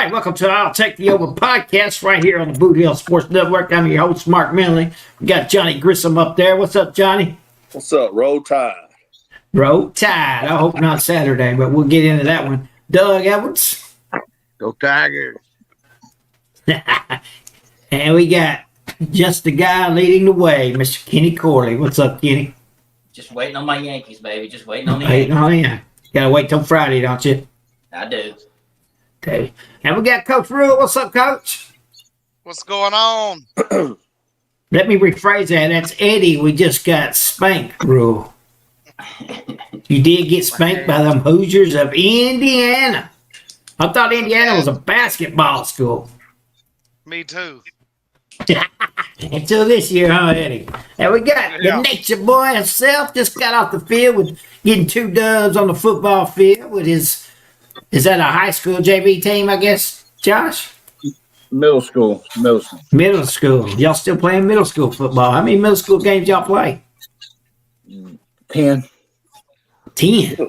right, welcome to I'll Take the Over podcast right here on the FOOTBLL Sports Network. I'm your host, Mark Millie. We got Johnny Grissom up there. What's up, Johnny? What's up? Roll Tide. Roll Tide. I hope not Saturday, but we'll get into that one. Doug Edwards. Go Tigers. And we got just the guy leading the way, Mr. Kenny Corley. What's up, Kenny? Just waiting on my Yankees, baby. Just waiting on the Yankees. Oh, yeah. Gotta wait till Friday, don't you? I do. Okay. And we got Coach Rule. What's up, Coach? What's going on? Let me rephrase that. That's Eddie. We just got spanked, Rule. You did get spanked by them Hoosiers of Indiana. I thought Indiana was a basketball school. Me too. Until this year, huh, Eddie? And we got the nature boy himself. Just got off the field with getting 2 dubs on the football field with his. Is that a high school JV team, I guess, Josh? Middle school. Middle school. Y'all still playing middle school football? How many middle school games y'all play? 10. 10. Damn.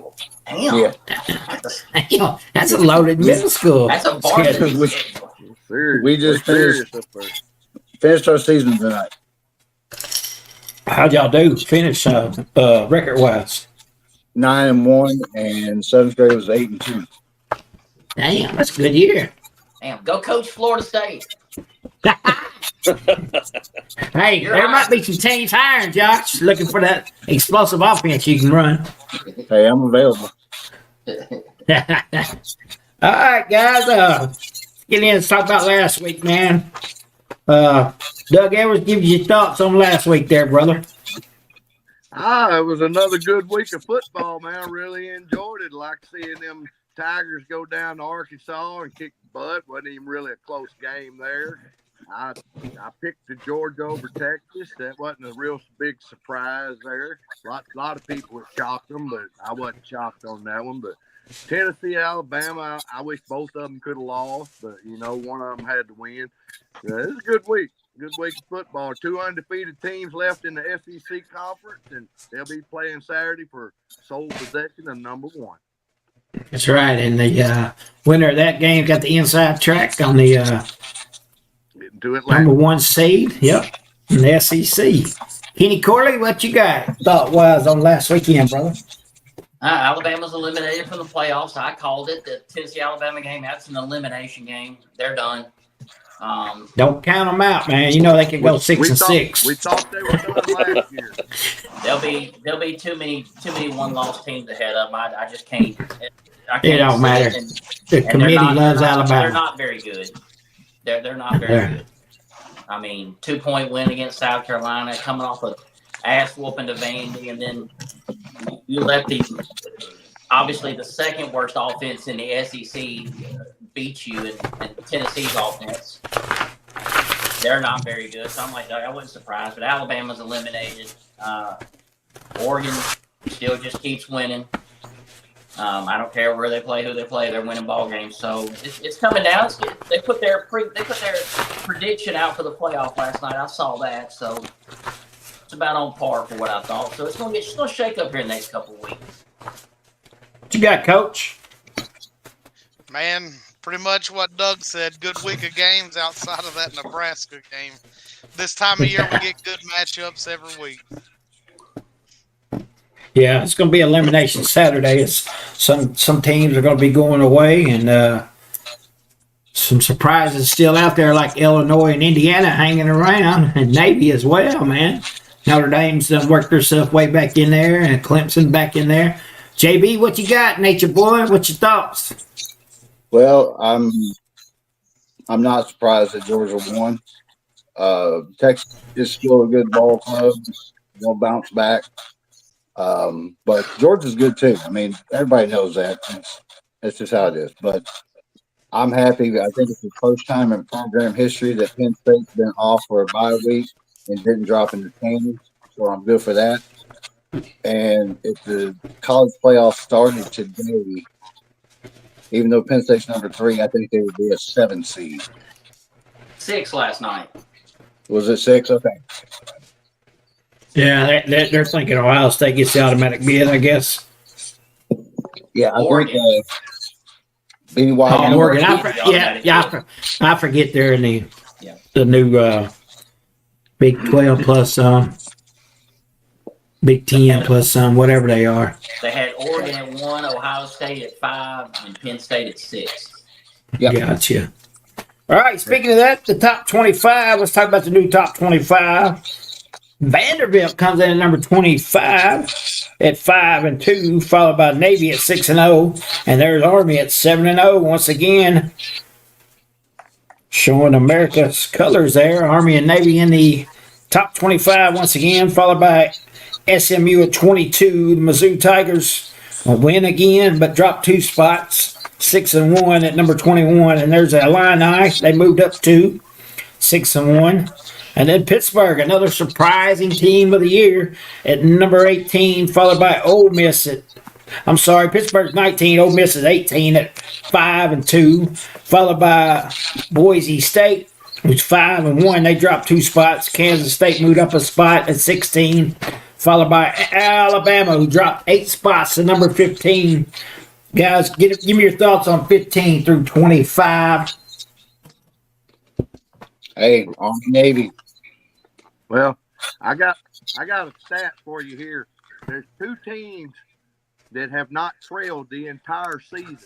Yeah. Damn, that's a loaded middle school. That's a varsity. We just finished our season tonight. How'd y'all do? Finish record-wise? 9-1, and 7th grade was 8-2. Damn, that's a good year. Damn, go coach Florida State. Hey, there might be some teams hiring, Josh, looking for that explosive offense you can run. Hey, I'm available. All right, guys. Get in and talk about last week, man. Doug Edwards, give you your thoughts on last week there, brother. It was another good week of football, man. I really enjoyed it. Like seeing them Tigers go down to Arkansas and kick butt. Wasn't even really a close game there. I picked the Georgia over Texas. That wasn't a real big surprise there. A lot of people were shocked them, but I wasn't shocked on that one. But Tennessee, Alabama, I wish both of them could have lost, but, one of them had to win. It was a good week. Good week of football. 2 undefeated teams left in the SEC conference, and they'll be playing Saturday for sole possession of number 1. That's right. And the winner of that game got the inside track on the number 1 seed. Yep, in the SEC. Kenny Corley, what you got thought-wise on last weekend, brother? Alabama's eliminated from the playoffs. I called it. The Tennessee-Alabama game, that's an elimination game. They're done. Don't count them out, man. You know they can go 6-6. We thought they were done last year. There'll be too many 1-loss teams ahead of them. I just can't. It don't matter. The committee loves Alabama. They're not very good. They're not very good. I mean, 2-point win against South Carolina, coming off an ass whooping to Vandy, and then you let obviously the second worst offense in the SEC beat you in Tennessee's offense. They're not very good, so I'm like, I wasn't surprised. But Alabama's eliminated. Oregon still just keeps winning. I don't care where they play, who they play. They're winning ball games. So it's coming down. They put their prediction out for the playoff last night. I saw that, so it's about on par for what I thought. So it's gonna shake up here in the next couple of weeks. What you got, Coach? Man, pretty much what Doug said. Good week of games outside of that Nebraska game. This time of year, we get good matchups every week. Yeah, it's going to be elimination Saturday. Some teams are going to be going away, and some surprises still out there like Illinois and Indiana hanging around, and Navy as well, man. Notre Dame's worked herself way back in there, and Clemson back in there. JB, what you got, nature boy? What's your thoughts? Well, I'm not surprised that Georgia won. Texas is still a good ball club. They'll bounce back. But Georgia's good too. I mean, everybody knows that. That's just how it is. But I'm happy. I think it's the first time in program history that Penn State's been off for a bye week and didn't drop into Kansas. So I'm good for that. And if the college playoffs started today, even though Penn State's number 3, I think they would be a 7 seed. 6 last night. Was it 6? Okay. Yeah, they're thinking Ohio State gets the automatic bid, I guess. Yeah, I think BYU. Oregon. University. I forget they're in the Yeah. the new Big 12 plus Big 10 plus whatever they are. They had Oregon at 1, Ohio State at 5, and Penn State at 6. Yep. Gotcha. All right. Speaking of that, the top 25. Let's talk about the new top 25. Vanderbilt comes in at number 25 at 5-2, followed by Navy at 6-0, and there's Army at 7-0. Once again, showing America's colors there. Army and Navy in the top 25 once again, followed by SMU at 22. The Mizzou Tigers win again, but drop 2 spots, 6-1 at number 21. And there's Illini. They moved up 2, 6-1. And then Pittsburgh, another surprising team of the year at number 18, followed by Ole Miss at, Pittsburgh's 19, Ole Miss is 18 at 5-2, followed by Boise State, who's 5-1. They dropped 2 spots. Kansas State moved up a spot at 16, followed by Alabama, who dropped 8 spots to number 15. Guys, give me your thoughts on 15 through 25. Hey, Army Navy. Well, I got a stat for you here. There's 2 teams that have not trailed the entire season.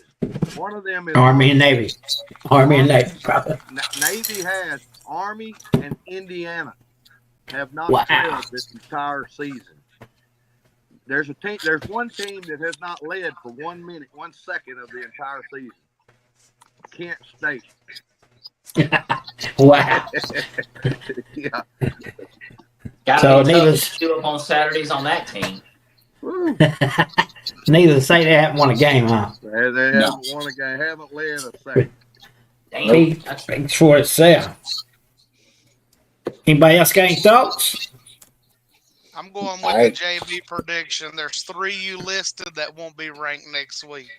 One of them is Army and Navy. Army and Navy. Navy has Army and Indiana have not Wow. trailed this entire season. There's one team that has not led for 1 minute, 1 second of the entire season. Kent State. Wow. Yeah. Got to be tough needless, to show up on Saturdays on that team. Woo. needless to say, they haven't won a game, huh? They haven't won a game, haven't led a second. Damn, that's Speaks for itself. Anybody else got any thoughts? I'm going with All right. the JB prediction. There's 3 you listed that won't be ranked next week.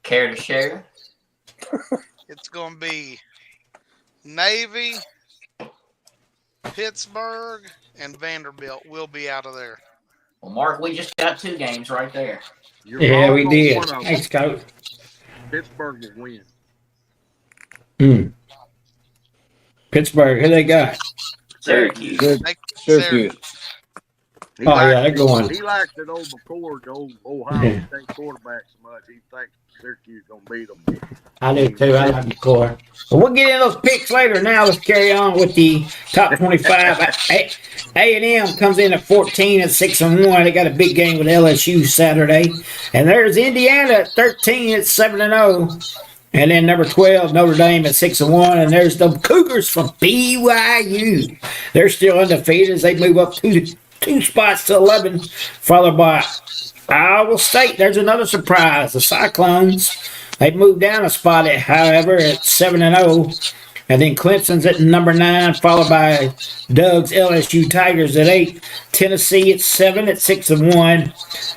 care to share? It's going to be Navy, Pittsburgh, and Vanderbilt will be out of there. Well, Mark, we just got 2 games right there. You're Yeah, wrong we on did. one of them. Thanks, Coach. Pittsburgh will win. Pittsburgh, who they got? Syracuse. Good. They- Syracuse. He Oh, yeah, likes they're it- going. He likes it over McCord, the old Ohio Yeah. State quarterback so much. He thinks Syracuse gonna beat them. I do too. I like the core. But we'll get into those picks later. Now let's carry on with the top 25. A&M comes in at 14 at 6-1. They got a big game with LSU Saturday. And there's Indiana at 13 at 7-0. And then number 12, Notre Dame at 6-1. And there's the Cougars from BYU. They're still undefeated as they move up two spots to 11, followed by Iowa State. There's another surprise. The Cyclones, they moved down a spot, however, at 7-0. And then Clemson's at number 9, followed by Doug's LSU Tigers at 8. Tennessee at 7 at 6-1.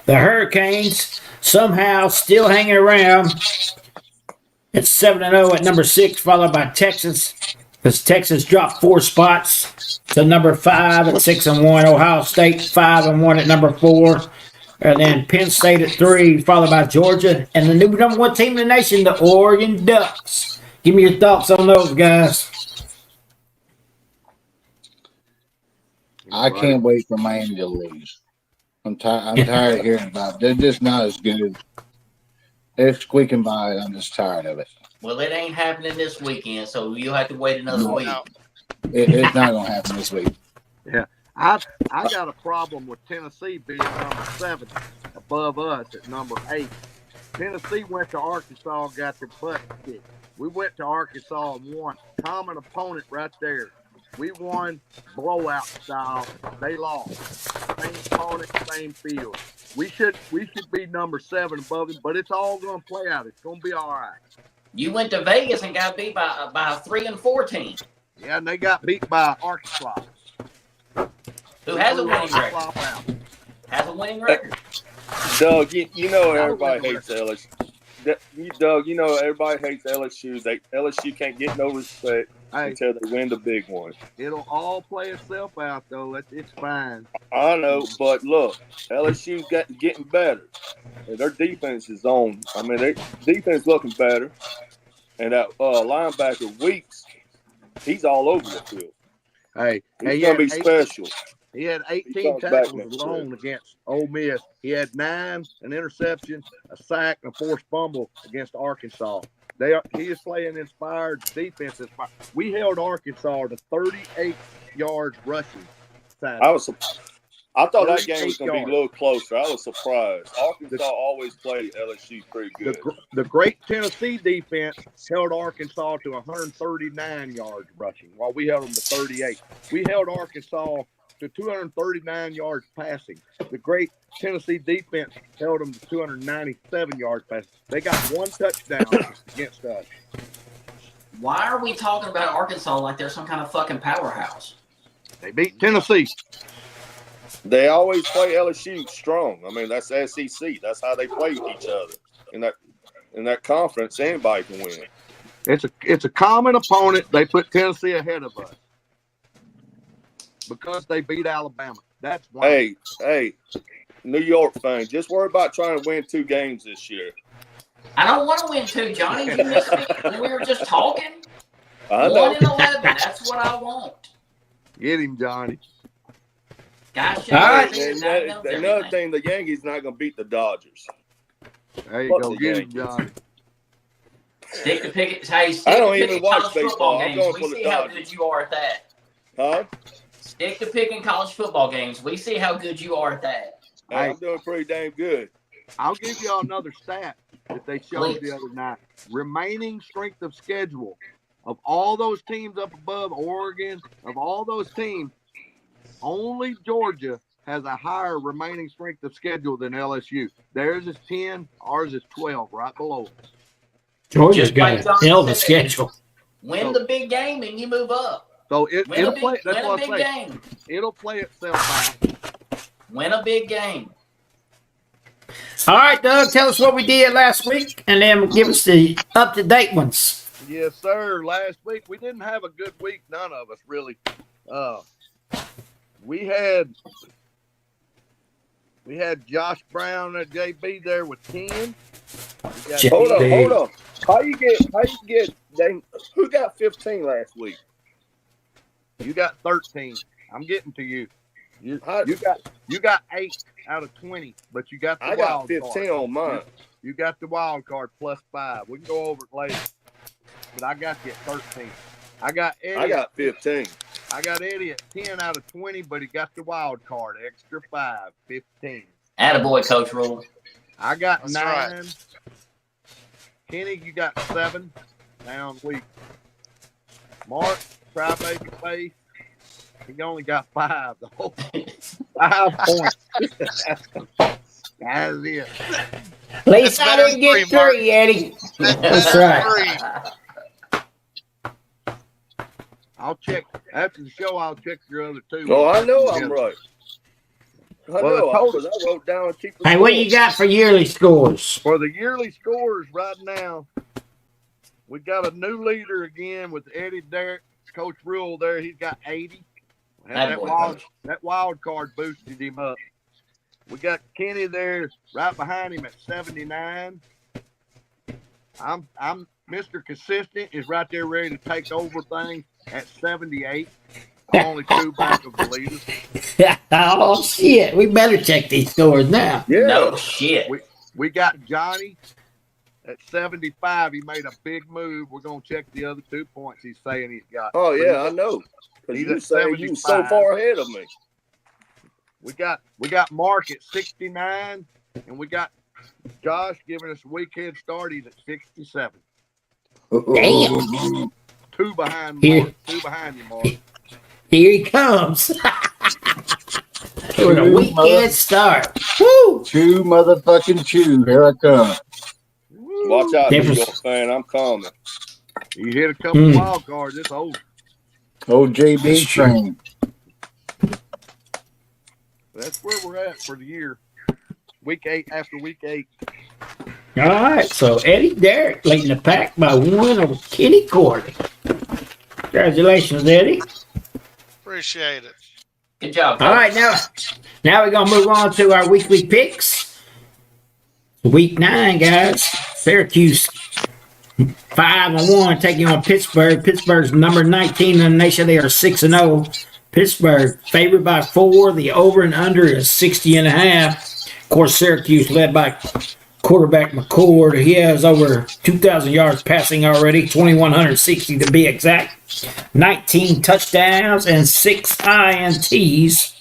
The Hurricanes somehow still hanging around at 7-0 at number 6, followed by Texas. Because Texas dropped 4 spots to number 5 at 6-1. Ohio State 5-1 at number 4. And then Penn State at 3, followed by Georgia. And the new number 1 team in the nation, the Oregon Ducks. Give me your thoughts on those guys. I can't wait for Miami to lose. I'm tired of hearing about it. They're just not as good. They're squeaking by, and I'm just tired of it. Well, it ain't happening this weekend, so you'll have to wait another week. No. It's not going to happen this week. I got a problem with Tennessee being number 7 above us at number 8. Tennessee went to Arkansas and got their butt kicked. We went to Arkansas and won. Common opponent right there. We won blowout style. They lost. Same opponent, same field. We should be number 7 above them, but it's all going to play out. It's going to be all right. You went to Vegas and got beat by a 3 and 4 team Yeah, and they got beat by Arkansas. who has a winning record. Flop out. Has a winning record. Doug, you know everybody hates LSU. Doug, you know everybody hates LSU. LSU can't get no respect. Hey. until they win the big one. It'll all play itself out, though. It's fine. I know, but look, LSU's getting better. And their defense is on. I mean, their defense looking better. And that linebacker Weeks, he's all over the field. Hey, He's going to be special. He had He 18 comes back tackles next alone against Ole Miss. He had 9, an interception, a sack, and a forced fumble against Arkansas. He is playing inspired defense. We held Arkansas to 38 yards rushing. I thought that game was going to be a little closer. I was surprised. Arkansas always played LSU pretty good. The great Tennessee defense held Arkansas to 139 yards rushing, while we held them to 38. We held Arkansas to 239 yards passing. The great Tennessee defense held them to 297 yards passing. They got 1 touchdown against us. Why are we talking about Arkansas like they're some kind of fucking powerhouse? They beat Tennessee. They always play LSU strong. I mean, that's SEC. That's how they play with each other. In that conference, anybody can win. It's a common opponent. They put Tennessee ahead of us because they beat Alabama. That's why. Hey, New York fan, just worry about trying to win 2 games this year. I don't want to win 2, Johnny. You missed me when we were just talking. I know. 1-11. That's what I want. Get him, Johnny. Gosh, All right. Another thing, the Yankees not going to beat the Dodgers. There you Fuck go. the Get him, Yankees. Johnny. Stick to picking. Hey, stick I don't to even picking watch college baseball. football I'm games. going We for the see how Dodgers. good you are at that. Huh? Stick to picking college football games. We see how good you are at that. Hey, I'm doing pretty damn good. I'll give y'all another stat that they showed Please. the other night. Remaining strength of schedule of all those teams up above Oregon, of all those teams, only Georgia has a higher remaining strength of schedule than LSU. Theirs is 10, ours is 12, right below us. Georgia's Just got like a Johnny hell of a said. schedule. Win the big game and you move up. So Win it'll a big, play. That's win a what big I'm saying. game. It'll play itself out. Win a big game. All right, Doug, tell us what we did last week, and then give us the up-to-date ones. Yes, sir. Last week we didn't have a good week. None of us really. We had Josh Brown and JB there with 10. Hold on. How you get who got 15 last week? You got 13. I'm getting to you. You got 8 out of 20, but you got the I wild got 15 card. on mine. You got the wild card plus 5. We can go over it later. But I got you at 13. I got Eddie. I got 15. I got Eddie at 10 out of 20, but he got the wild card, extra 5, 15. Attaboy, Coach Rule. I got That's 9. right. Kenny, you got 7. Down week. Mark, crybaby face. He only got 5. The whole 5 points. That's it. At least It's I better didn't than get 3, Mark. 3, Eddie. That's That's right. I'll check after the show. I'll check your other 2. Oh, I know I'm right. I know Well, because I wrote down and keep the Hey, what you got for yearly scores? For the yearly scores right now, we got a new leader again with Eddie Derrick. Coach Rule there, he's got 80. That wild card boosted him up. We got Kenny there right behind him at 79. I'm Mr. Consistent is right there ready to take over things at 78. I'm only 2 back of the leaders. Oh, shit. We better check these scores now. Yeah. No shit. We got Johnny at 75. He made a big move. We're going to check the other 2 points he's saying he's got. Oh, yeah, I know. Because He's you at saying you so 75. far ahead of me. We got Mark at 69, and we got Josh giving us a week head start. He's at 67. Damn. 2 behind Here. Mark. 2 behind you, Mark. Here he comes. With a weekend start. Woo! Chew, motherfucking chew. Here I come. Watch out, New Difference. York fan. I'm coming. You hit a couple wild cards. It's over. Old JB train. That's where we're at for the year. Week 8 after week 8. All right, so Eddie Derrick leading the pack by 1 over Kenny Cordy. Congratulations, Eddie. Appreciate it. Good job. All right, now we're gonna move on to our weekly picks. Week 9, guys. Syracuse 5-1 taking on Pittsburgh. Pittsburgh's number 19 in the nation. They are 6-0. Pittsburgh favored by 4. The over and under is 60.5. Of course, Syracuse led by quarterback McCord. He has over 2,000 yards passing already, 2,160 to be exact. 19 touchdowns and 6 INTs.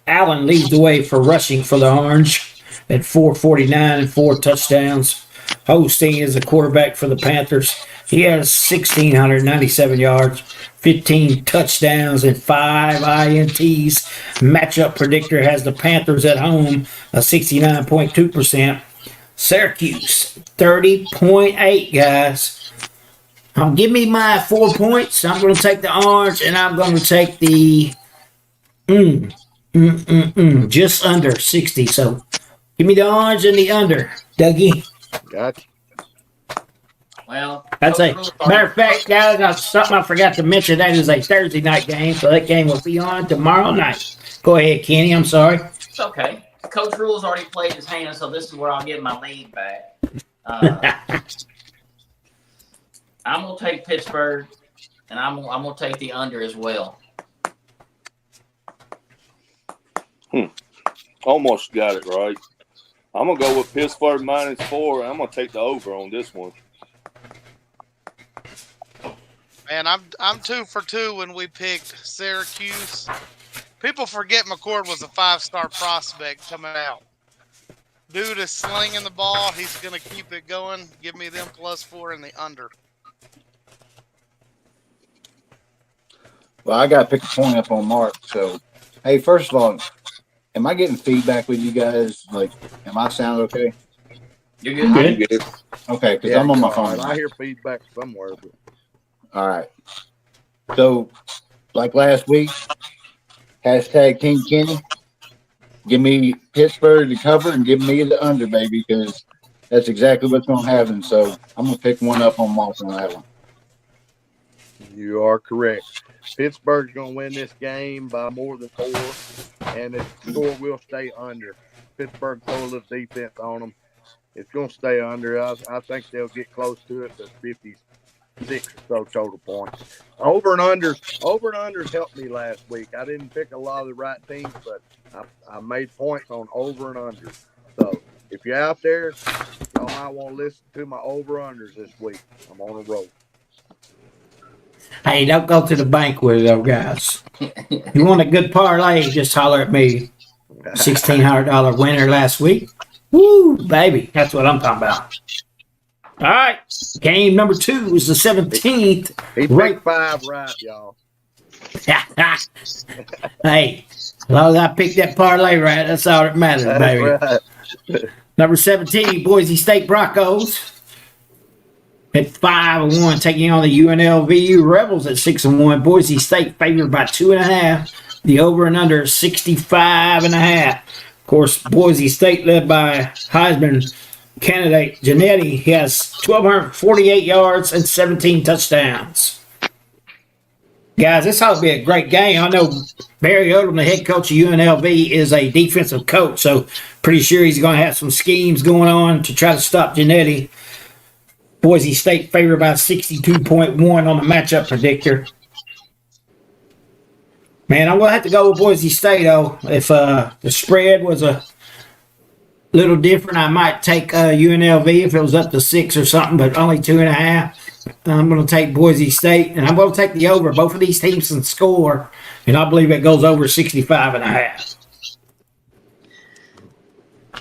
Allen leads the way for rushing for the Orange at 449 and 4 touchdowns. Hosting is the quarterback for the Panthers. He has 1,697 yards, 15 touchdowns, and 5 INTs. Matchup predictor has the Panthers at home, a 69.2%. Syracuse, 30.8, guys. Give me my 4 points. I'm going to take the Orange, and I'm going to take the just under 60. So give me the Orange and the under, Dougie. Gotcha. Well, I'd say, matter of fact, guys, something I forgot to mention. That is a Thursday night game, so that game will be on tomorrow night. Go ahead, Kenny. I'm sorry. It's okay. Coach Rule's already played his hand, so this is where I'll get my lead back. I'm gonna take Pittsburgh, and I'm gonna take the under as well. Almost got it right. I'm going to go with Pittsburgh -4, and I'm going to take the over on this one. Man, I'm 2 for 2 when we picked Syracuse. People forget McCord was a 5-star prospect coming out. Dude is slinging the ball. He's going to keep it going. Give me them +4 in the under. Well, I got to pick a point up on Mark. So, hey, first of all, am I getting feedback with you guys? Like, am I sound okay? You're good. Good. Okay, because I'm on my phone. I hear feedback somewhere. But... All right. So, like last week, hashtag Team Kenny. Give me Pittsburgh to cover and give me the under, baby, because that's exactly what's going to happen. So, I'm going to pick one up on Mark on that one. You are correct. Pittsburgh's going to win this game by more than 4, and the score will stay under. Pittsburgh throw a little defense on them. It's going to stay under. I think they'll get close to it to 56 or so total points. Over and unders helped me last week. I didn't pick a lot of the right teams, but I made points on over and unders. So if you're out there, y'all might want to listen to my over-unders this week. I'm on a roll. Hey, don't go to the bank with it, though, guys. You want a good parlay, just holler at me. $1,600 winner last week. Woo, baby. That's what I'm talking about. All right. Game number 2 is the 17th. He picked 5 right, y'all. Hey, as long as I picked that parlay right, that's all that matters, baby. Right. Number 17, Boise State Broncos. At 5-1, taking on the UNLV Rebels at 6-1. Boise State favored by 2.5. The over and under 65.5. Of course, Boise State led by Heisman candidate Janetti. He has 1,248 yards and 17 touchdowns. Guys, this ought to be a great game. I know Barry Odom, the head coach of UNLV, is a defensive coach, so pretty sure he's going to have some schemes going on to try to stop Janetti. Boise State favored by 62.1 on the matchup predictor. Man, I'm going to have to go with Boise State, though. If the spread was a little different, I might take UNLV if it was up to 6 or something, but only 2.5. I'm going to take Boise State, and I'm going to take the over. Both of these teams can score, and I believe it goes over 65.5.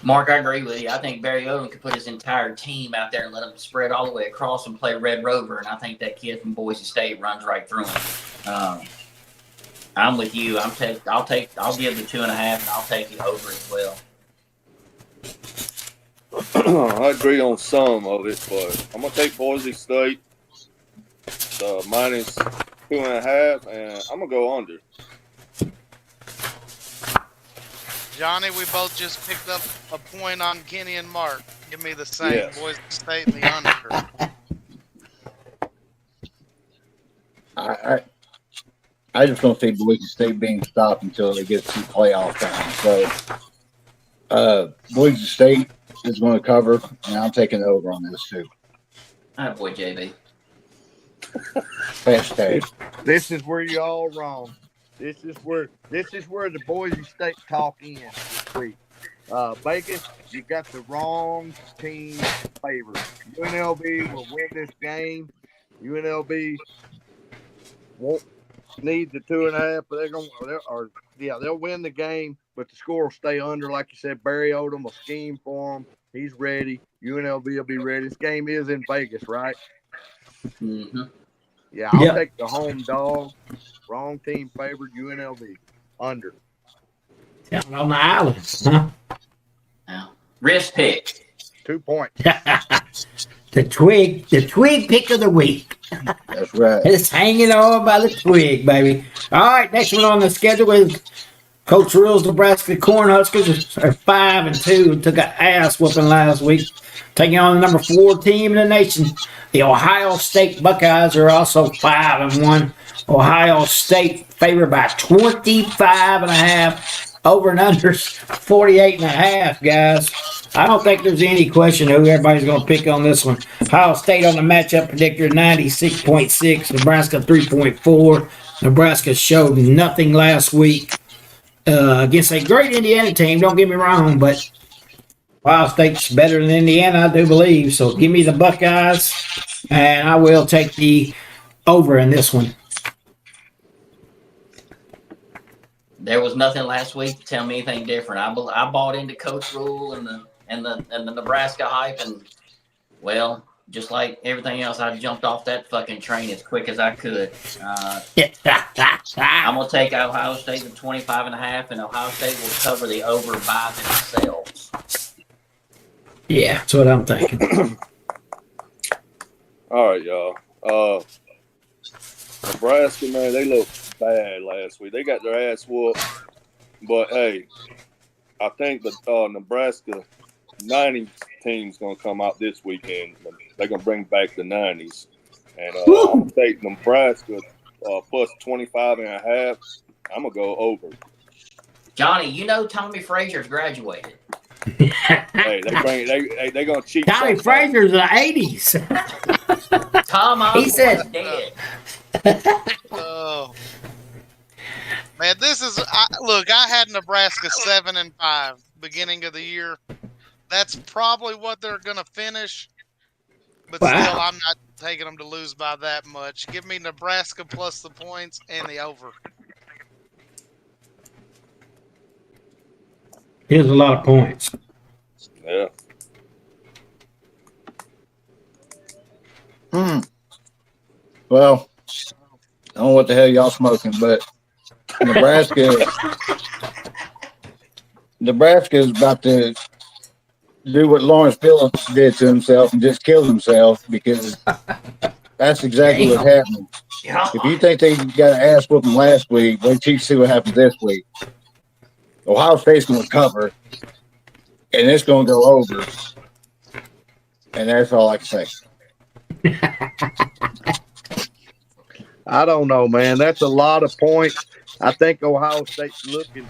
Mark, I agree with you. I think Barry Odom could put his entire team out there and let them spread all the way across and play Red Rover, and I think that kid from Boise State runs right through him. I'm with you. I'll give the 2.5, and I'll take the over as well. I agree on some of it, but I'm gonna take Boise State -2.5, and I'm gonna go under. Johnny, we both just picked up a point on Kenny and Mark. Give me the same. Yes. Boise State and the under. I just don't see Boise State being stopped until they get to playoff time. So, Boise State is going to cover, and I'm taking over on this too. Boy, JB. Hashtag. This is where you're all wrong. This is where the Boise State talk ends this week. Vegas, you got the wrong team favored. UNLV will win this game. UNLV won't need the 2.5, but they'll win the game, but the score will stay under. Like you said, Barry Odom will scheme for them. He's ready. UNLV will be ready. This game is in Vegas, right? Mm-hmm. Yeah, I'll take the home dog. Wrong team favored, UNLV under. Down on the islands, huh? Now, wrist pick. 2 points. The twig pick of the week. That's right. It's hanging on by the twig, baby. All right, next one on the schedule is Coach Rule's Nebraska Cornhuskers are 5-2. Took an ass whooping last week, taking on the number 4 team in the nation. The Ohio State Buckeyes are also 5-1. Ohio State favored by 25.5. Over and under 48.5, guys. I don't think there's any question who everybody's going to pick on this one. Ohio State on the matchup predictor 96.6, Nebraska 3.4. Nebraska showed nothing last week against a great Indiana team. Don't get me wrong, but Ohio State's better than Indiana, I do believe. So give me the Buckeyes, and I will take the over in this one. There was nothing last week to tell me anything different. I bought into Coach Rule and the Nebraska hype, and well, just like everything else, I jumped off that fucking train as quick as I could. I'm gonna take Ohio State to 25.5, and Ohio State will cover the over by themselves. Yeah, that's what I'm thinking. All right, y'all. Nebraska, man, they looked bad last week. They got their ass whooped. But, hey, I think the Nebraska 90s team's going to come out this weekend. They're going to bring back the 90s. And I'm going to take Nebraska plus 25.5. I'm going to go over. Johnny, you know Tommy Frazier's graduated. Hey, they going to cheat. Tommy Frazier's the 80s. Tom He said, dead. Oh. Man, this is look. I had Nebraska 7-5 beginning of the year. That's probably what they're gonna finish, but wow. Still, I'm not taking them to lose by that much. Give me Nebraska plus the points and the over. Here's a lot of points. Yeah. Well, I don't know what the hell y'all smoking, but Nebraska is about to do what Lawrence Phillips did to himself and just kill himself, because that's exactly what's happening. If you think they got an ass whooping last week, wait till you see what happens this week. Ohio State's going to cover, and it's going to go over. And that's all I can say. I don't know, man. That's a lot of points. I think Ohio State's looking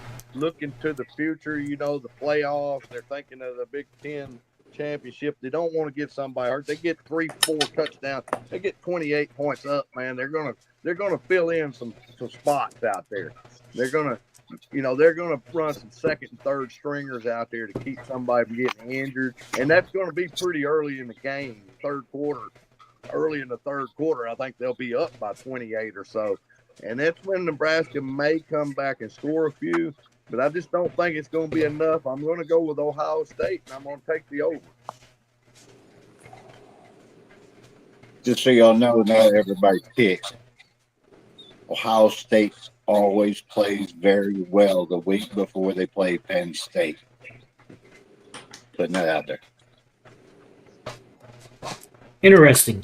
to the future, the playoffs. They're thinking of the Big Ten championship. They don't want to get somebody hurt. They get 3-4 touchdowns. They get 28 points up, man. They're gonna fill in some spots out there. They're gonna run some second and third stringers out there to keep somebody from getting injured, and that's gonna be pretty early in the game, third quarter. Early in the third quarter, I think they'll be up by 28 or so. And that's when Nebraska may come back and score a few, but I just don't think it's going to be enough. I'm going to go with Ohio State, and I'm going to take the over. Just so y'all know, not everybody picks. Ohio State always plays very well the week before they play Penn State. Putting that out there. Interesting.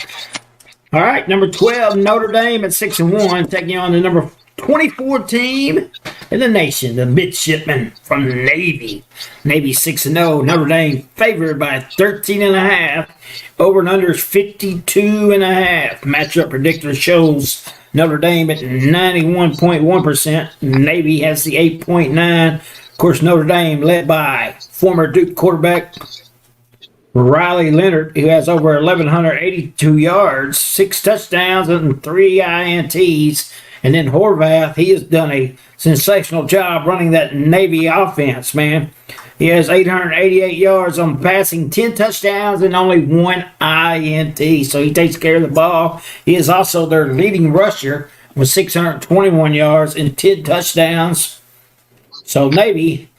All right, number 12, Notre Dame at 6-1, taking on the number 24 team in the nation, the midshipmen from the Navy. Navy 6-0. Notre Dame favored by 13.5. Over and under is 52.5. Matchup predictor shows Notre Dame at 91.1%. Navy has the 8.9. Of course, Notre Dame led by former Duke quarterback Riley Leonard, who has over 1,182 yards, 6 touchdowns, and 3 INTs. And then Horvath, he has done a sensational job running that Navy offense, man. He has 888 yards on passing, 10 touchdowns, and only 1 INT. So he takes care of the ball. He is also their leading rusher with 621 yards and 10 touchdowns. So Navy,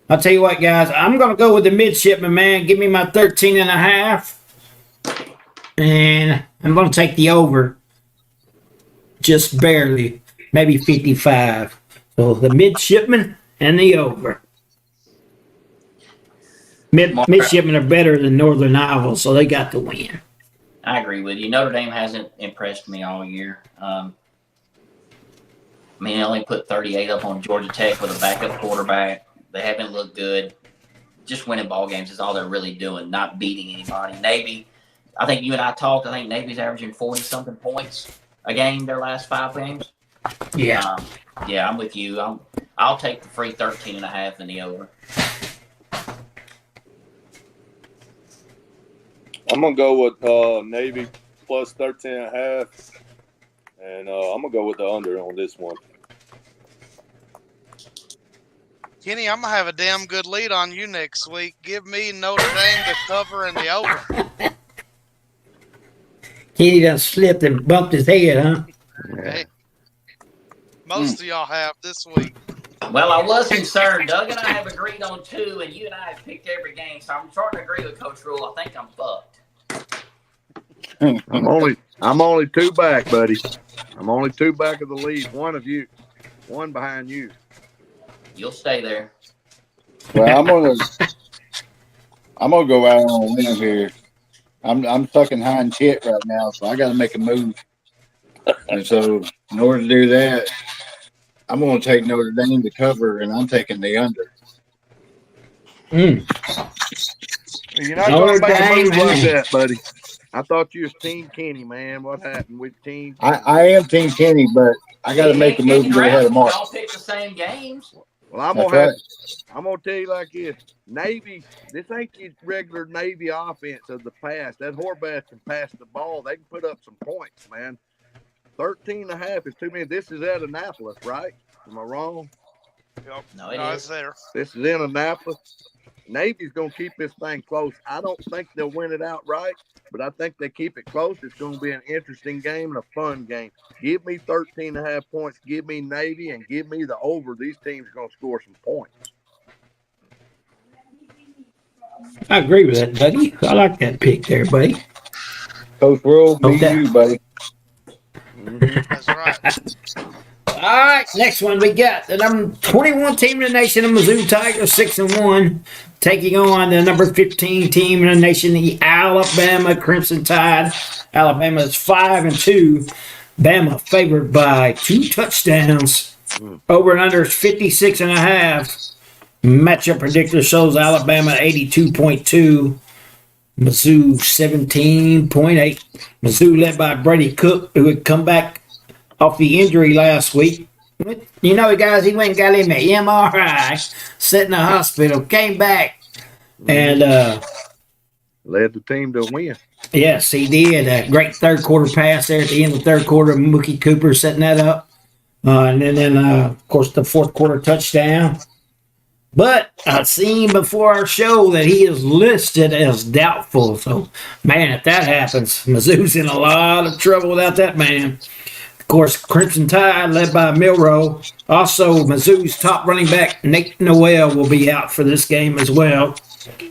I'll tell you what, guys, I'm going to go with the midshipman, man. Give me my 13.5. And I'm going to take the over. Just barely. Maybe 55. So the midshipman and the over. Midshipmen are better than Northern Iowa, so they got the win. I agree with you. Notre Dame hasn't impressed me all year. They only put 38 up on Georgia Tech with a backup quarterback. They haven't looked good. Just winning ball games is all they're really doing, not beating anybody. Navy, I think you and I talked. I think Navy's averaging 40-something points a game their last 5 games. Yeah. Yeah, I'm with you. I'll take the free 13.5 and the over. I'm gonna go with Navy plus 13.5, and I'm gonna go with the under on this one. Kenny, I'm gonna have a damn good lead on you next week. Give me Notre Dame to cover and the over. He done slipped and bumped his head, huh? Hey, most of y'all have this week. Well, I was concerned. Doug and I have agreed on 2, and you and I have picked every game, so I'm starting to agree with Coach Rule. I think I'm fucked. I'm only 2 back, buddy. I'm only 2 back of the lead. One behind you. You'll stay there. Well, I'm gonna go out on a limb here. I'm sucking hind shit right now, so I got to make a move. And so, in order to do that, I'm going to take Notre Dame to cover, and I'm taking the under. You're not going to make a move like that, buddy. I thought you was Team Kenny, man. What happened with Team Kenny? I am Team Kenny, but I got to make a move to get ahead of Mark. Y'all pick the same games. Well, I'm gonna tell you like this. Navy, this ain't your regular Navy offense of the past. That Horvath can pass the ball. They can put up some points, man. 13.5 is too many. This is at Annapolis, right? Am I wrong? Yep. No, it It's is. there. This is in Annapolis. Navy's going to keep this thing close. I don't think they'll win it outright, but I think they keep it close. It's going to be an interesting game and a fun game. Give me 13.5 points. Give me Navy and give me the over. These teams are going to score some points. I agree with that, buddy. I like that pick there, buddy. Coach Rule, me Okay. and you, buddy. That's right. All right, next one we got the number 21 team in the nation, the Mizzou Tigers, 6-1, taking on the number 15 team in the nation, the Alabama Crimson Tide. Alabama is 5-2. Bama favored by 2 touchdowns. Over and under is 56.5. Matchup predictor shows Alabama 82.2. Mizzou 17.8. Mizzou led by Brady Cook, who had come back off the injury last week. You know, guys, he went and got him an MRI, sat in the hospital, came back, and Led the team to a win. yes, he did. A great third quarter pass there at the end of the third quarter. Mookie Cooper setting that up. And then, of course, the fourth quarter touchdown. But I've seen before our show that he is listed as doubtful. So, man, if that happens, Mizzou's in a lot of trouble without that man. Of course, Crimson Tide led by Milroe. Also, Mizzou's top running back, Nate Noel, will be out for this game as well.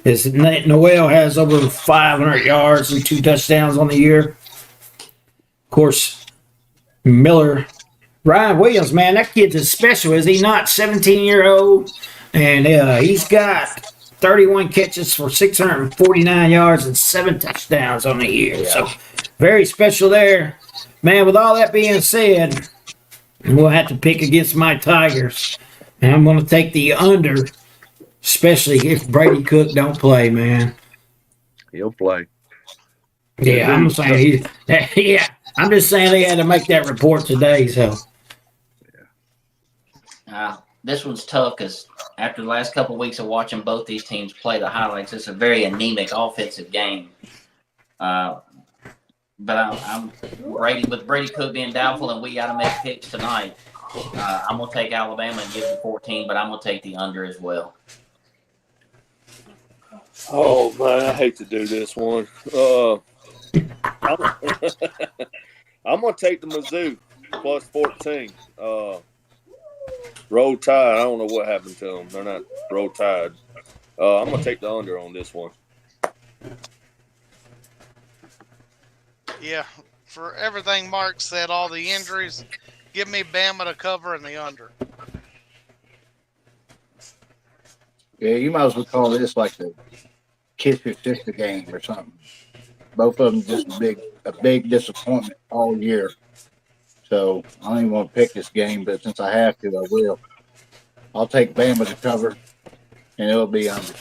As Nate Noel has over 500 yards and 2 touchdowns on the year. Of course, Ryan Williams, man, that kid's as special, is he not? 17-year-old. And he's got 31 catches for 649 yards and 7 touchdowns on the year. So, very special there. Man, with all that being said, we'll have to pick against my Tigers. And I'm going to take the under, especially if Brady Cook don't play, man. He'll play. Yeah, I'm saying I'm just saying they had to make that report today. So This one's tough because after the last couple of weeks of watching both these teams play the highlights, it's a very anemic offensive game. But I'm Brady with Brady Cook being doubtful, and we got to make picks tonight. I'm gonna take Alabama and give them 14, but I'm gonna take the under as well. Oh man, I hate to do this one. I'm gonna take the Mizzou plus 14. Roll Tide. I don't know what happened to them. They're not Roll Tide. I'm gonna take the under on this one. Yeah, for everything Mark said, all the injuries, give me Bama to cover and the under. Yeah, you might as well call this like the kiss your sister game or something. Both of them just a big disappointment all year. So I don't even want to pick this game, but since I have to, I will. I'll take Bama to cover, and it'll be under.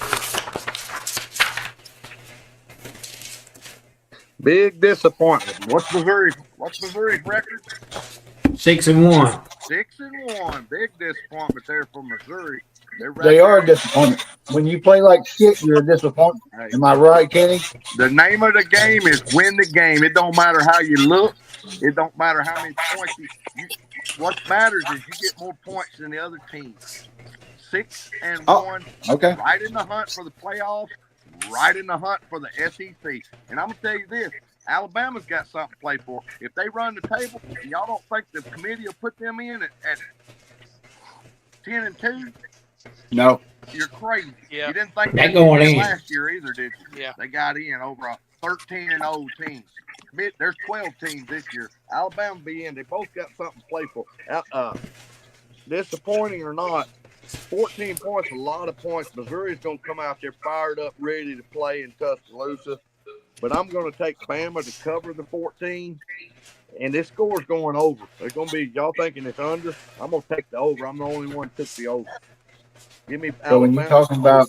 Big disappointment. What's Missouri's record? 6-1. 6-1. Big disappointment there for Missouri. They are a disappointment. When you play like shit, you're a disappointment. Hey, am I right, Kenny? The name of the game is win the game. It don't matter how you look. It don't matter how many points what matters is you get more points than the other team. 6-1. Okay. Right in the hunt for the playoffs. Right in the hunt for the SEC. And I'm gonna tell you this: Alabama's got something to play for. If they run the table, and y'all don't think the committee will put them in at 10-2? No. You're crazy. Yeah. You didn't think They're they going did in. last year either, did you? Yeah. They got in over a 13-0 team. There's 12 teams this year. Alabama be in. They both got something to play for. Disappointing or not, 14 points, a lot of points. Missouri's going to come out there fired up, ready to play in Tuscaloosa. But I'm going to take Bama to cover the 14. And this score's going over. It's going to be, y'all thinking it's under? I'm going to take the over. I'm the only one who took the over. Give me So when Alabama.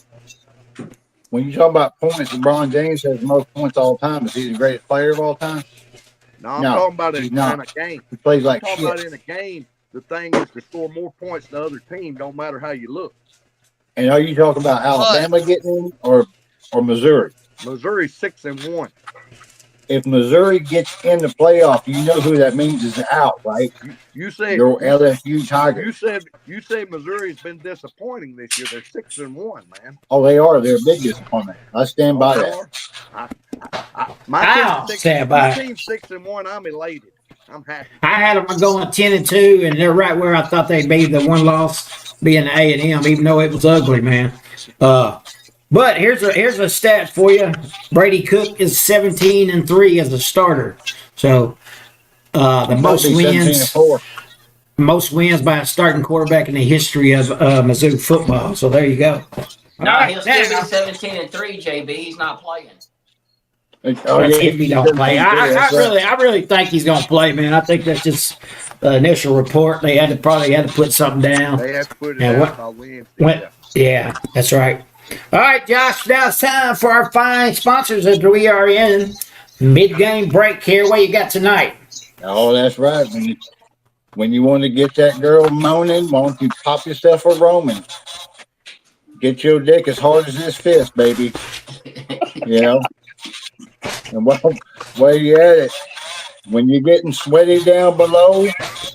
when you talk about points, LeBron James has the most points all time. Is he the greatest player of all time? No, I'm talking about he's in not. a game. He plays like I'm talking about shit. in a game. The thing is to score more points than the other team. Don't matter how you look. And are you talking about Alabama getting in or Missouri? Missouri's 6-1. If Missouri gets in the playoff, you know who that means is out, right? You said Your LSU Tigers. you said Missouri's been disappointing this year. They're 6-1, man. Oh, they are. They're a big disappointment. I stand by that. I'll stand by it. team's 6-1. I'm elated. I'm happy. I had them going 10-2, and they're right where I thought they'd be. The one loss being A&M, even though it was ugly, man. But here's a stat for you. Brady Cook is 17-3 as a starter. So the most wins by a starting quarterback in the history of Mizzou football. So there you go. No, he'll still be 17-3, JB. He's not playing. If he don't play, I really think he's gonna play, man. I think that's just the initial report. They probably had to put something down. They have to put it out by Wednesday. Yeah, that's right. All right, Josh, now it's time for our fine sponsors as we are in mid-game break here. What you got tonight? Oh, that's right. When you want to get that girl moaning, why don't you pop yourself a Roman? Get your dick as hard as this fist, baby. You know? And while you're at it, when you're getting sweaty down below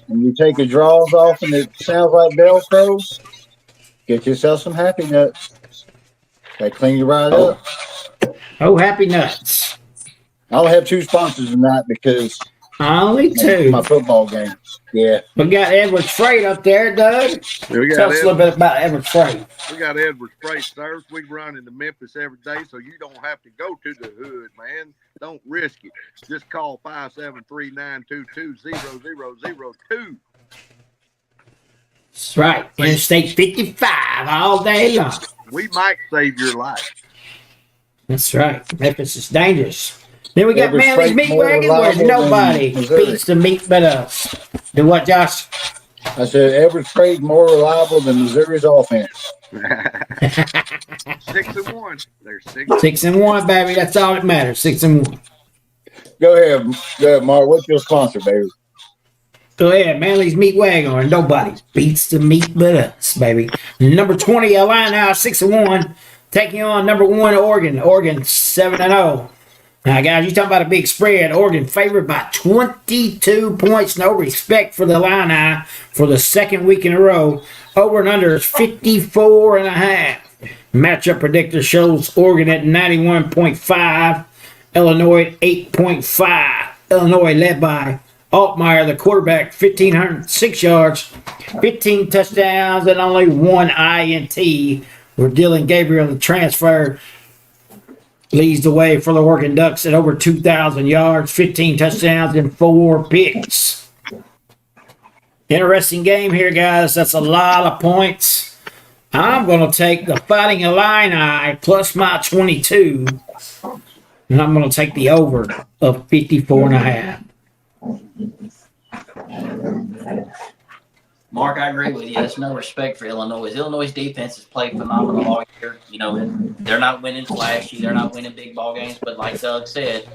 and you take your drawers off and it sounds like Velcro, get yourself some Happy Nuts. They clean you right up. Oh, Happy Nuts. I'll have two sponsors tonight because only two. My football game. Yeah. We got Edwards Freight up there, Doug. Tell us a little bit about Edwards Freight. We got Edwards Freight service. We run into Memphis every day, so you don't have to go to the hood, man. Don't risk it. Just call 573-922-0002. That's right. Interstate 55 all day long. We might save your life. That's right. Memphis is dangerous. Then we got Edwards Manly's Freight Meat more Wagon where reliable nobody than Missouri. beats the meat but us. Do what, Josh? I said Edwards Freight more reliable than Missouri's offense. 6-1. They're 6-1. 6-1, baby. That's all that matters. 6-1. Go ahead, Mark. What's your sponsor, baby? Go ahead, Manly's Meat Wagon, or nobody beats the meat but us, baby. Number 20, Illini 6-1, taking on number 1 Oregon. Oregon 7-0. Now, guys, you talking about a big spread. Oregon favored by 22 points. No respect for the Illini for the second week in a row. Over and under is 54.5. Matchup predictor shows Oregon at 91.5. Illinois at 8.5. Illinois led by Altmaier, the quarterback, 1,506 yards, 15 touchdowns, and only 1 INT. Where Dylan Gabriel, the transfer, leads the way for the Oregon Ducks at over 2,000 yards, 15 touchdowns, and 4 picks. Interesting game here, guys. That's a lot of points. I'm going to take the Fighting Illini plus my 22, and I'm going to take the over of 54.5. Mark, I agree with you. There's no respect for Illinois. Illinois' defense has played phenomenal all year. You know, they're not winning flashy. They're not winning big ball games. But like Doug said,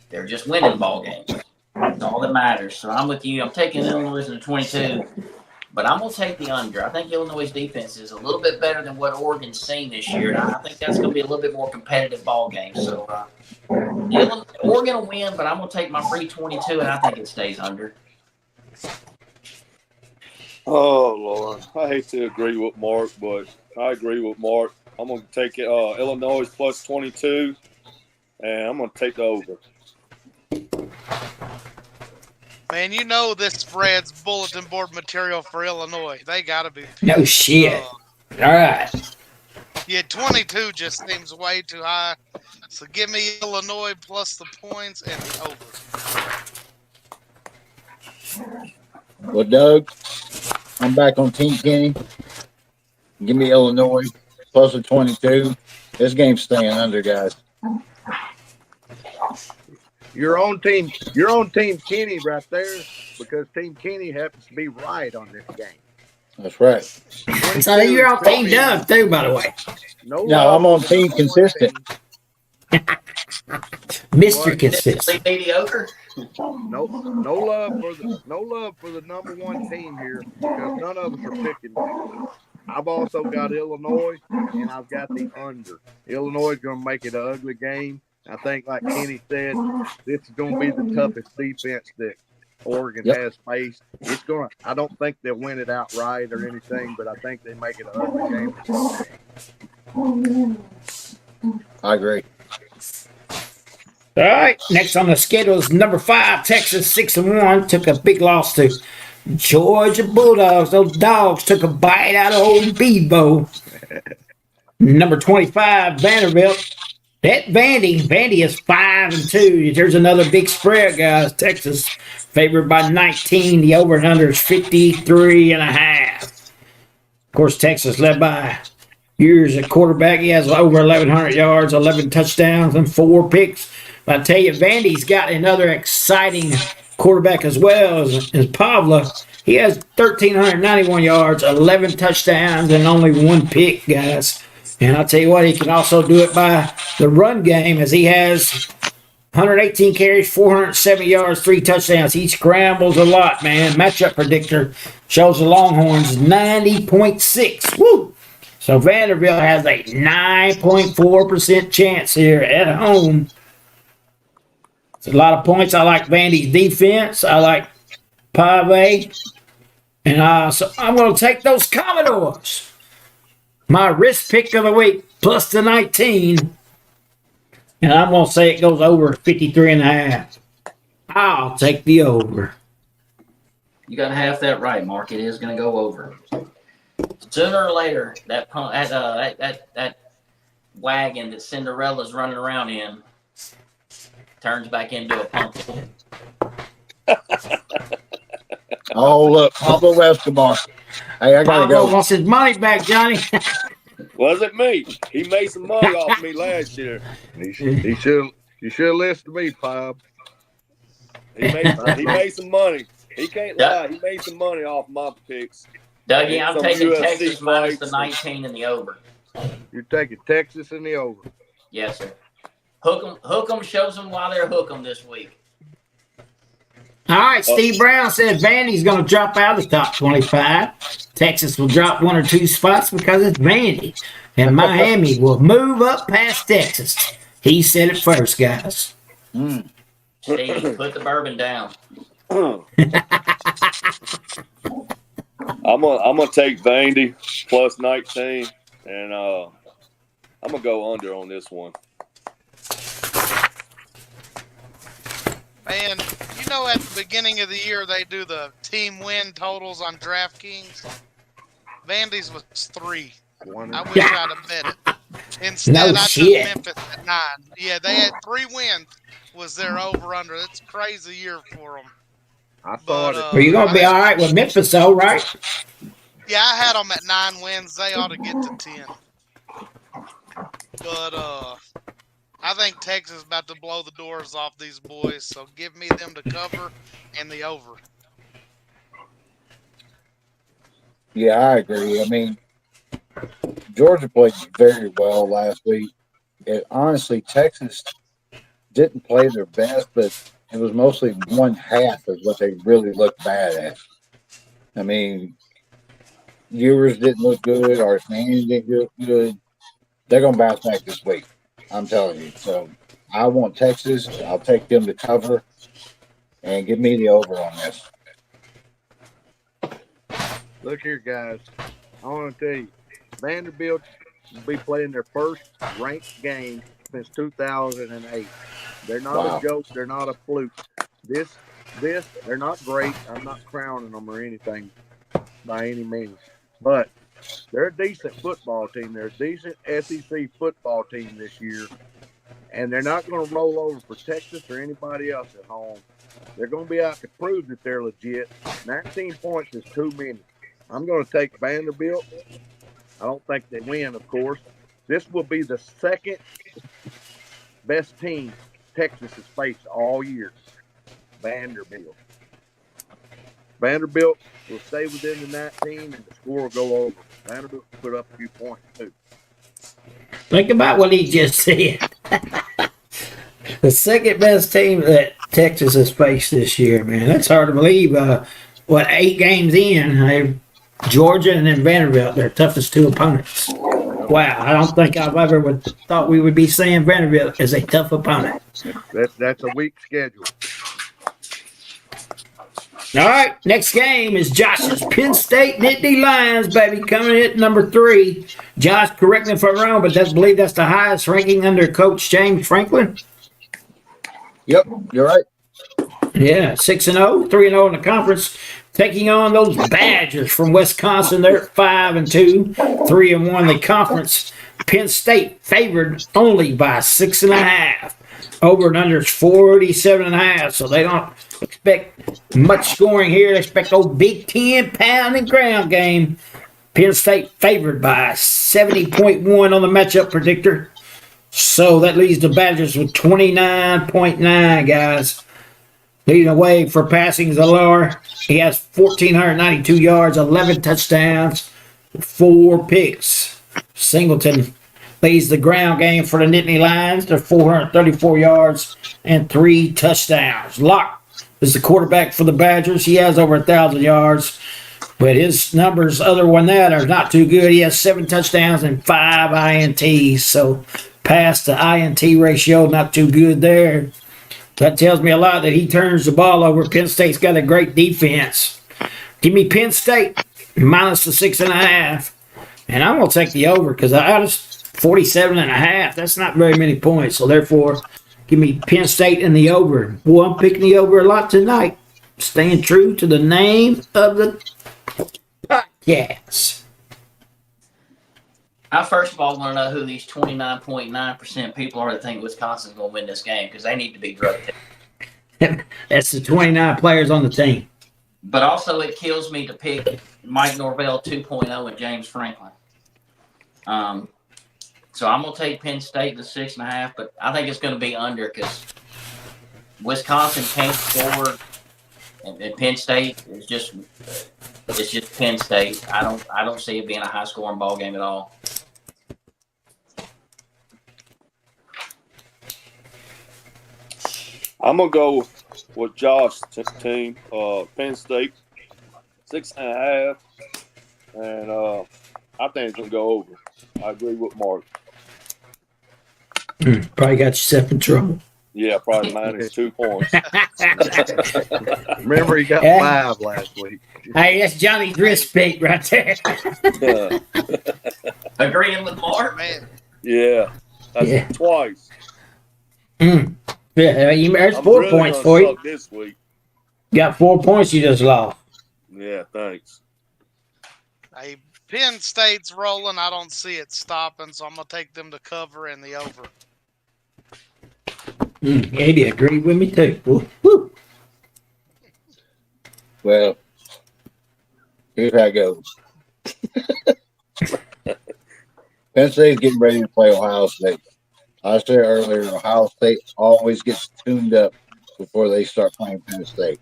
they're just winning ball games. That's all that matters. So I'm with you. I'm taking Illinois in the 22, but I'm going to take the under. I think Illinois' defense is a little bit better than what Oregon's seen this year. And I think that's going to be a little bit more competitive ball game. So Oregon will win, but I'm going to take my free 22, and I think it stays under. Oh, Lord. I hate to agree with Mark, but I agree with Mark. I'm going to take it, Illinois plus 22, and I'm going to take the over. Man, you know this spread's bulletin board material for Illinois. They got to be. No shit. All right. Yeah, 22 just seems way too high. So give me Illinois plus the points and the over. Well, Doug, I'm back on Team Kenny. Give me Illinois plus a 22. This game's staying under, guys. You're on Team Kenny right there because Team Kenny happens to be right on this game. That's right. So you're on Team Doug, too, by the way. No, I'm on Team Consistent. Mr. Consistent. Mediocre. No love for the number 1 team here because none of us are picking them. I've also got Illinois and I've got the under. Illinois is going to make it an ugly game. I think, like Kenny said, this is going to be the toughest defense that Oregon has faced. It's going to. I don't think they'll win it outright or anything, but I think they make it an ugly game. I agree. All right, next on the schedule is number 5, Texas 6-1. Took a big loss to Georgia Bulldogs. Those dogs took a bite out of old Beebo. Number 25, Vanderbilt. That Vandy is 5-2. There's another big spread, guys. Texas favored by 19. The over and under is 53.5. Of course, Texas led by years at quarterback. He has over 1,100 yards, 11 touchdowns, and 4 picks. But I tell you, Vandy's got another exciting quarterback as well as Pavla. He has 1,391 yards, 11 touchdowns, and only 1 pick, guys. And I'll tell you what, he can also do it by the run game as he has 118 carries, 470 yards, 3 touchdowns. He scrambles a lot, man. Matchup predictor shows the Longhorns 90.6. Woo! So Vanderbilt has a 9.4% chance here at home. It's a lot of points. I like Vandy's defense. I like Pave. And so I'm going to take those Commodores. My risk pick of the week, plus the 19. And I'm going to say it goes over 53.5. I'll take the over. You got half that right, Mark. It is going to go over. Sooner or later, that wagon that Cinderella's running around in turns back into a pumpkin. Oh, look, Pablo Escobar. Hey, I gotta Pablo go. wants his money back, Johnny. Wasn't me. He made some money off me last year. You should listen to me, Pop. He made some money. He can't lie. He made some money off my picks. Dougie, I'm Some taking UFC Texas minus the fights. 19 and the over. You're taking Texas in the over. Yes, sir. Hook 'em, shows them why they're hook 'em this week. All right, Steve Brown said Vandy's going to drop out of the top 25. Texas will drop 1 or 2 spots because it's Vandy. And Miami will move up past Texas. He said it first, guys. Steve, put the bourbon down. I'm gonna take Vandy plus 19, and I'm gonna go under on this one. Man, you know at the beginning of the year they do the team win totals on DraftKings? Vandy's was 3. I wish I'd have bet it. Instead, No I shit. took Memphis at 9. Yeah, they had 3 wins. Was their over-under. It's a crazy year for them. I thought it. Are you going to be all right with Memphis, though, right? Yeah, I had them at 9 wins. They ought to get to 10. But I think Texas is about to blow the doors off these boys, so give me them to cover and the over. Yeah, I agree. I mean, Georgia played very well last week. Honestly, Texas didn't play their best, but it was mostly one half of what they really looked bad at. I mean, Ewers didn't look good. Our Manning didn't look good. They're going to bounce back this week. I'm telling you. So I want Texas. I'll take them to cover and give me the over on this. Look here, guys. I want to tell you, Vanderbilt will be playing their first ranked game since 2008. They're not a joke. They're not a fluke. This, they're not great. I'm not crowning them or anything by any means. But they're a decent football team. They're a decent SEC football team this year. And they're not going to roll over for Texas or anybody else at home. They're going to be out to prove that they're legit. 19 points is too many. I'm going to take Vanderbilt. I don't think they win, of course. This will be the second best team Texas has faced all year. Vanderbilt. Vanderbilt will stay within the 19 and the score will go over. Vanderbilt will put up a few points too. Think about what he just said. The second best team that Texas has faced this year, man. That's hard to believe. 8 games in, Georgia and then Vanderbilt, their toughest 2 opponents. Wow, I don't think I've ever thought we would be saying Vanderbilt is a tough opponent. That's a weak schedule. All right, next game is Josh's Penn State Nittany Lions, baby, coming in at number 3. Josh, correct me if I'm wrong, but I believe that's the highest ranking under Coach James Franklin. Yep, you're right. Yeah, 6-0, 3-0 in the conference, taking on those Badgers from Wisconsin. They're at 5-2, 3-1 in the conference. Penn State favored only by 6.5. Over and under is 47.5, so they don't expect much scoring here. They expect old Big Ten pound and ground game. Penn State favored by 70.1 on the matchup predictor. So that leaves the Badgers with 29.9, guys. Leading away for passing is Allure. He has 1,492 yards, 11 touchdowns, 4 picks. Singleton leads the ground game for the Nittany Lions. They're 434 yards and 3 touchdowns. Locke is the quarterback for the Badgers. He has over 1,000 yards, but his numbers other than that are not too good. He has 7 touchdowns and 5 INTs, so pass to INT ratio, not too good there. That tells me a lot that he turns the ball over. Penn State's got a great defense. Give me Penn State minus the 6.5. And I'm going to take the over because I was 47.5. That's not very many points. So therefore, give me Penn State in the over. Boy, I'm picking the over a lot tonight. Staying true to the name of the podcast. I first of all want to know who these 29.9% people are that think Wisconsin's going to win this game because they need to be drug tested. That's the 29 players on the team. But also, it kills me to pick Mike Norvell 2.0 and James Franklin. So I'm going to take Penn State to 6.5, but I think it's going to be under because Wisconsin can't score, and Penn State is just Penn State. I don't see it being a high scoring ball game at all. I'm gonna go with Josh's team, Penn State, 6.5, and I think it's gonna go over. I agree with Mark. Probably got yourself in trouble. Yeah, probably minus 2 points. Remember, he got Yeah. 5 last week. Hey, that's Johnny's wrist pick right there. Agreeing with Mark. Man, Yeah, that's Yeah. twice. Yeah, there's I'm 4 really points gonna for you. suck this week. Got 4 points you just lost. Yeah, thanks. hey, Penn State's rolling. I don't see it stopping, so I'm gonna take them to cover in the over. Eddie agreed with me too. Woo. Well, here's how it goes. Penn State's getting ready to play Ohio State. I said earlier, Ohio State always gets tuned up before they start playing Penn State.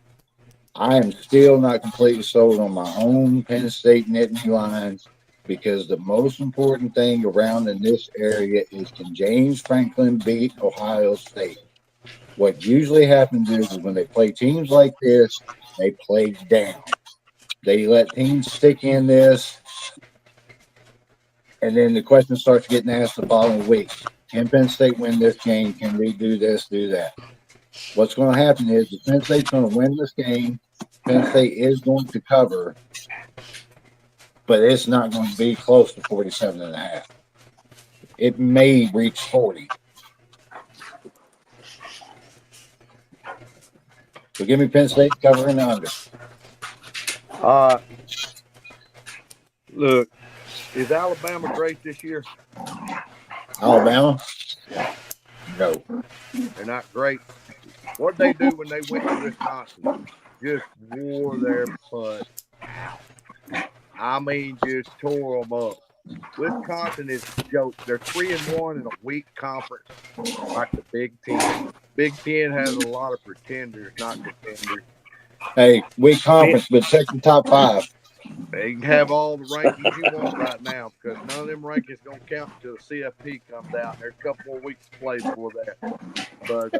I am still not completely sold on my own Penn State Nittany Lions because the most important thing around in this area is, can James Franklin beat Ohio State? What usually happens is when they play teams like this, they play down. They let teams stick in this, and then the question starts getting asked the following week. Can Penn State win this game? Can we do this, do that? What's going to happen is if Penn State's going to win this game, Penn State is going to cover, but it's not going to be close to 47.5. It may reach 40. So give me Penn State covering under. Look, is Alabama great this year? Alabama? No. They're not great. What did they do when they went to Wisconsin? Just wore their butt. I mean, just tore them up. Wisconsin is a joke. They're 3-1 in a weak conference, like the Big Ten. Big Ten has a lot of pretenders, not contenders. Hey, weak conference, but check the top 5. They can have all the rankings you want right now because none of them rankings going to count until the CFP comes out. There's a couple more weeks to play before that. But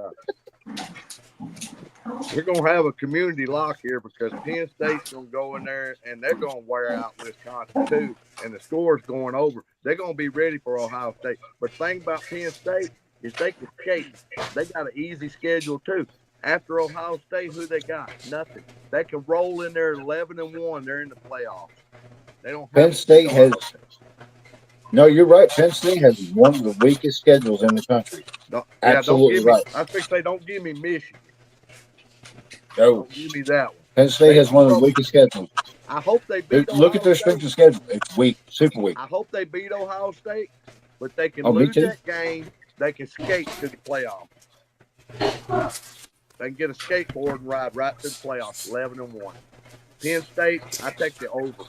we're going to have a community lock here because Penn State's going to go in there and they're going to wear out Wisconsin too. And the score's going over. They're going to be ready for Ohio State. But the thing about Penn State is they can skate. They got an easy schedule too. After Ohio State, who they got? Nothing. They can roll in there 11-1. They're in the playoffs. They don't. Penn State has. No, you're right. Penn State has one of the weakest schedules in the country. Absolutely right. I think they don't give me Michigan. No, Don't give me that one. Penn State has one of the weakest schedules. I hope they beat. Look at their Ohio strength State. of schedule. It's weak, super weak. I hope they beat Ohio State, but they can Oh, me lose too. that game. They can skate to the playoffs. They can get a skateboard and ride right to the playoffs, 11-1. Penn State, I take the over.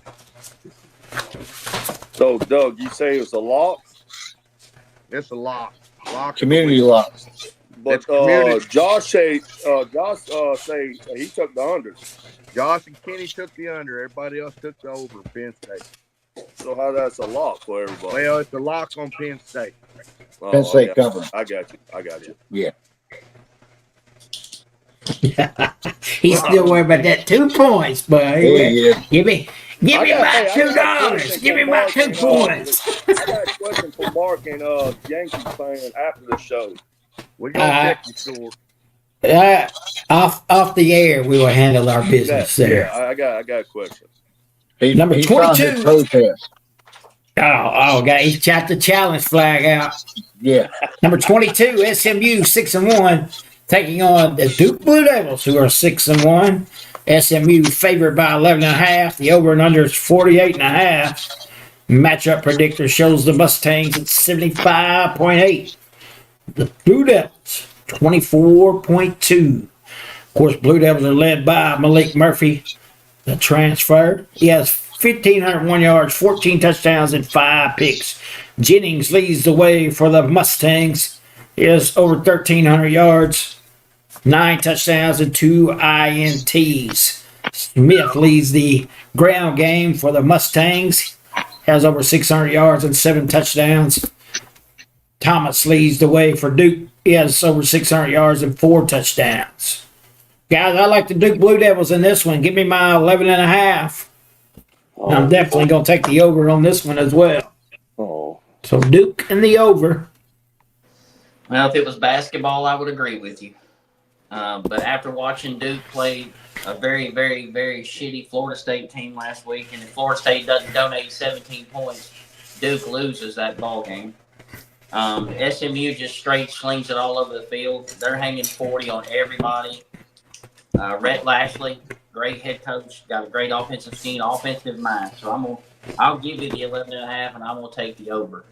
So, Doug, you say it's a lock, It's a lock. Community lock. but It's community. Josh say he took the under. Josh and Kenny took the under. Everybody else took the over. Penn State. So how that's a lock for everybody? Well, it's a lock on Penn State. Oh, Penn State I covering. I got you. Yeah. He's still worried about that 2 points, but Yeah. give me I got my a $2. question Give me for my Mark 2 and, points. I got a question for Mark and Yankees fan after the show. We're going to check your score. Off the air, we will handle our business there. I got a question. Number He filed 22. his protest. Oh, God, he shot the challenge flag out. Yeah. Number 22, SMU 6-1, taking on the Duke Blue Devils, who are 6-1. SMU favored by 11.5. The over and under is 48.5. Matchup predictor shows the Mustangs at 75.8. The Blue Devils 24.2. Of course, Blue Devils are led by Malik Murphy, the transfer. He has 1,501 yards, 14 touchdowns, and 5 picks. Jennings leads the way for the Mustangs. He has over 1,300 yards, 9 touchdowns, and 2 INTs. Smith leads the ground game for the Mustangs. Has over 600 yards and 7 touchdowns. Thomas leads the way for Duke. He has over 600 yards and 4 touchdowns. Guys, I like the Duke Blue Devils in this one. Give me my 11.5. I'm definitely going to take the over on this one as well. Oh, So Duke and the over. Well, if it was basketball, I would agree with you. But after watching Duke play a very, very, very shitty Florida State team last week, and if Florida State doesn't donate 17 points, Duke loses that ball game. SMU just straight slings it all over the field. They're hanging 40 on everybody. Rhett Lashley, great head coach, got a great offensive scheme, offensive mind. So I'll give you the 11.5, and I'm gonna take the over.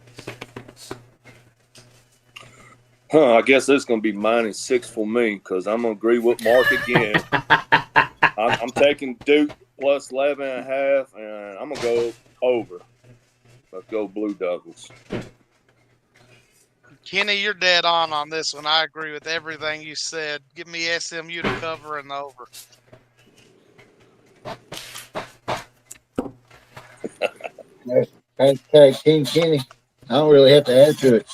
I guess this is going to be -6 for me because I'm going to agree with Mark again. I'm taking Duke plus 11.5, and I'm going to go over. Let's go Blue Devils. Kenny, you're dead on this one. I agree with everything you said. Give me SMU to cover and the over. Hashtag King Kenny. I don't really have to add to it.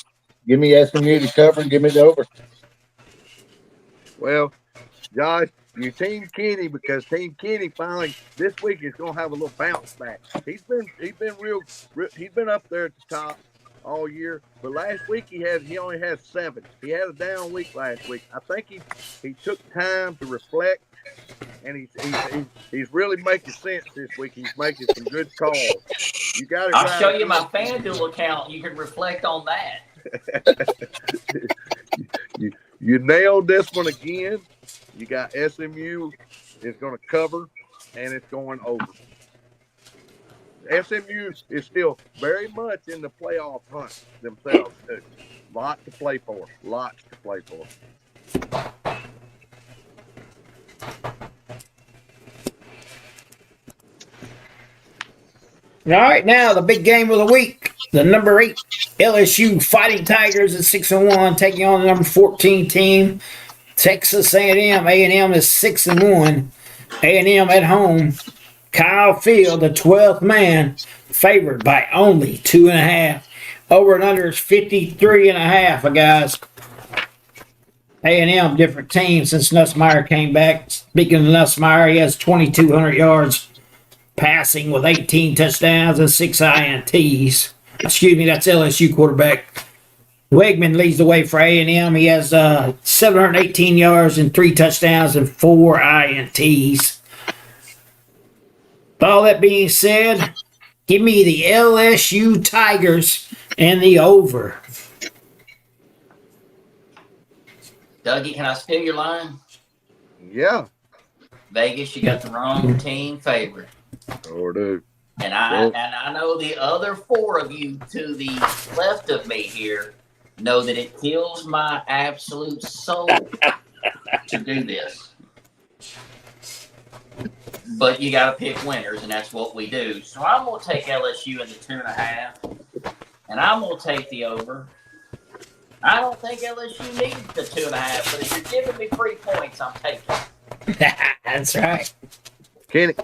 Give me SMU to cover and give me the over. Well, Josh, you Team Kenny because Team Kenny finally this week is going to have a little bounce back. He's been real. He's been up there at the top all year, but last week he only had 7. He had a down week last week. I think he took time to reflect, and he's really making sense this week. He's making some good calls. You got it. I'll right. show you my FanDuel account. You can reflect on that. You nailed this one again. You got SMU is going to cover, and it's going over. SMU is still very much in the playoff hunt themselves, too. Lots to play for. Lots to play for. All right, now the big game of the week. The number 8 LSU Fighting Tigers at 6-1, taking on the number 14 team, Texas A&M. A&M is 6-1. A&M at home. Kyle Field, the 12th man, favored by only 2.5. Over and under is 53.5, guys. A&M, different team since Nussmeier came back. Speaking of Nussmeier, he has 2,200 yards passing with 18 touchdowns and 6 INTs. Excuse me, that's LSU quarterback. Wegman leads the way for A&M. He has 718 yards and 3 touchdowns and 4 INTs. With all that being said, give me the LSU Tigers and the over. Dougie, can I steal your line? Yeah. Vegas, you got the wrong team favored. Sure do. And I know the other 4 of you to the left of me here know that it kills my absolute soul to do this. But you got to pick winners, and that's what we do. So I'm going to take LSU in the 2.5, and I'm going to take the over. I don't think LSU needs the 2.5, but if you're giving me 3 points, I'm taking it. That's right. Kenny,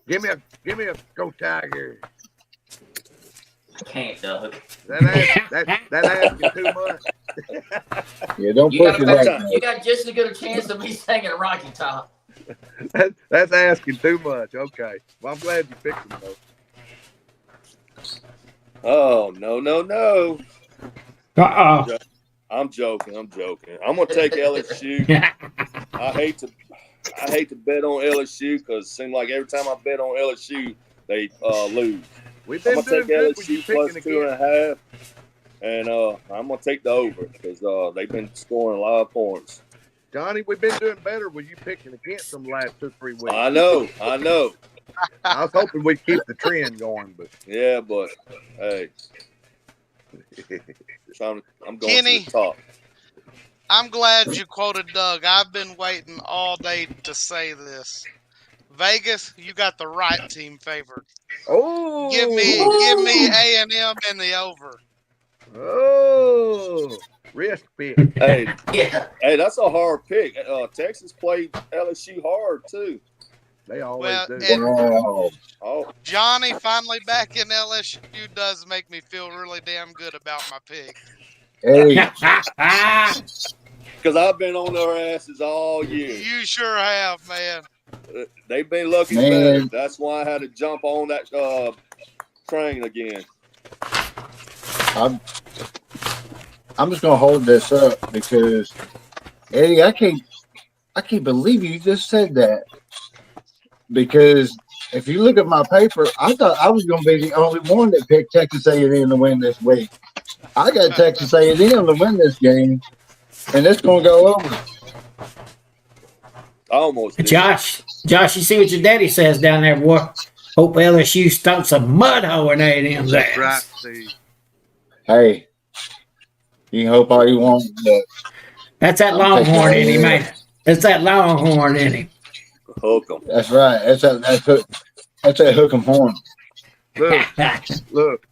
give me a go Tiger. Can't, Doug. That asking too much. Yeah, don't push it like that. You got just as good a chance of me singing Rocky Top. That's asking too much. Okay. Well, I'm glad you picked him though. Oh, no. Uh-oh. I'm joking. I'm going to take LSU. I hate to bet on LSU because it seems like every time I bet on LSU, they lose. We've been I'm going to take LSU plus again. 2.5, and I'm going to take the over because they've been scoring a lot of points. Johnny, we've been doing better with you picking against them the last 2-3 weeks. I know. I was hoping we'd keep the trend going, but Yeah, but hey, I'm going Kenny, to the top. I'm glad you quoted Doug. I've been waiting all day to say this. Vegas, you got the right team favored. oh, Give me A&M and the over. Oh, risk pick. Hey, Yeah. hey, that's a hard pick. Texas played LSU hard too. They always Well, do. and Wow. Oh, Johnny finally back in LSU does make me feel really damn good about my pick. Hey, because I've been on their asses all year. You sure have, man. They've been looking Man. better. That's why I had to jump on that train again. I'm just gonna hold this up because Eddie, I can't believe you just said that. Because if you look at my paper, I thought I was gonna be the only one that picked Texas A&M to win this week. I got Texas A&M to win this game, and it's gonna go over. I almost did. Josh, you see what your daddy says down there, boy. Hope LSU stumps a mud hole in A&M's That's right, ass. Steve. Hey, you can hope all you want, but That's that I'm Longhorn taking in him, A&M. man. That's that Longhorn in him. Hook 'em. That's right. That's that hook 'em horn. Look,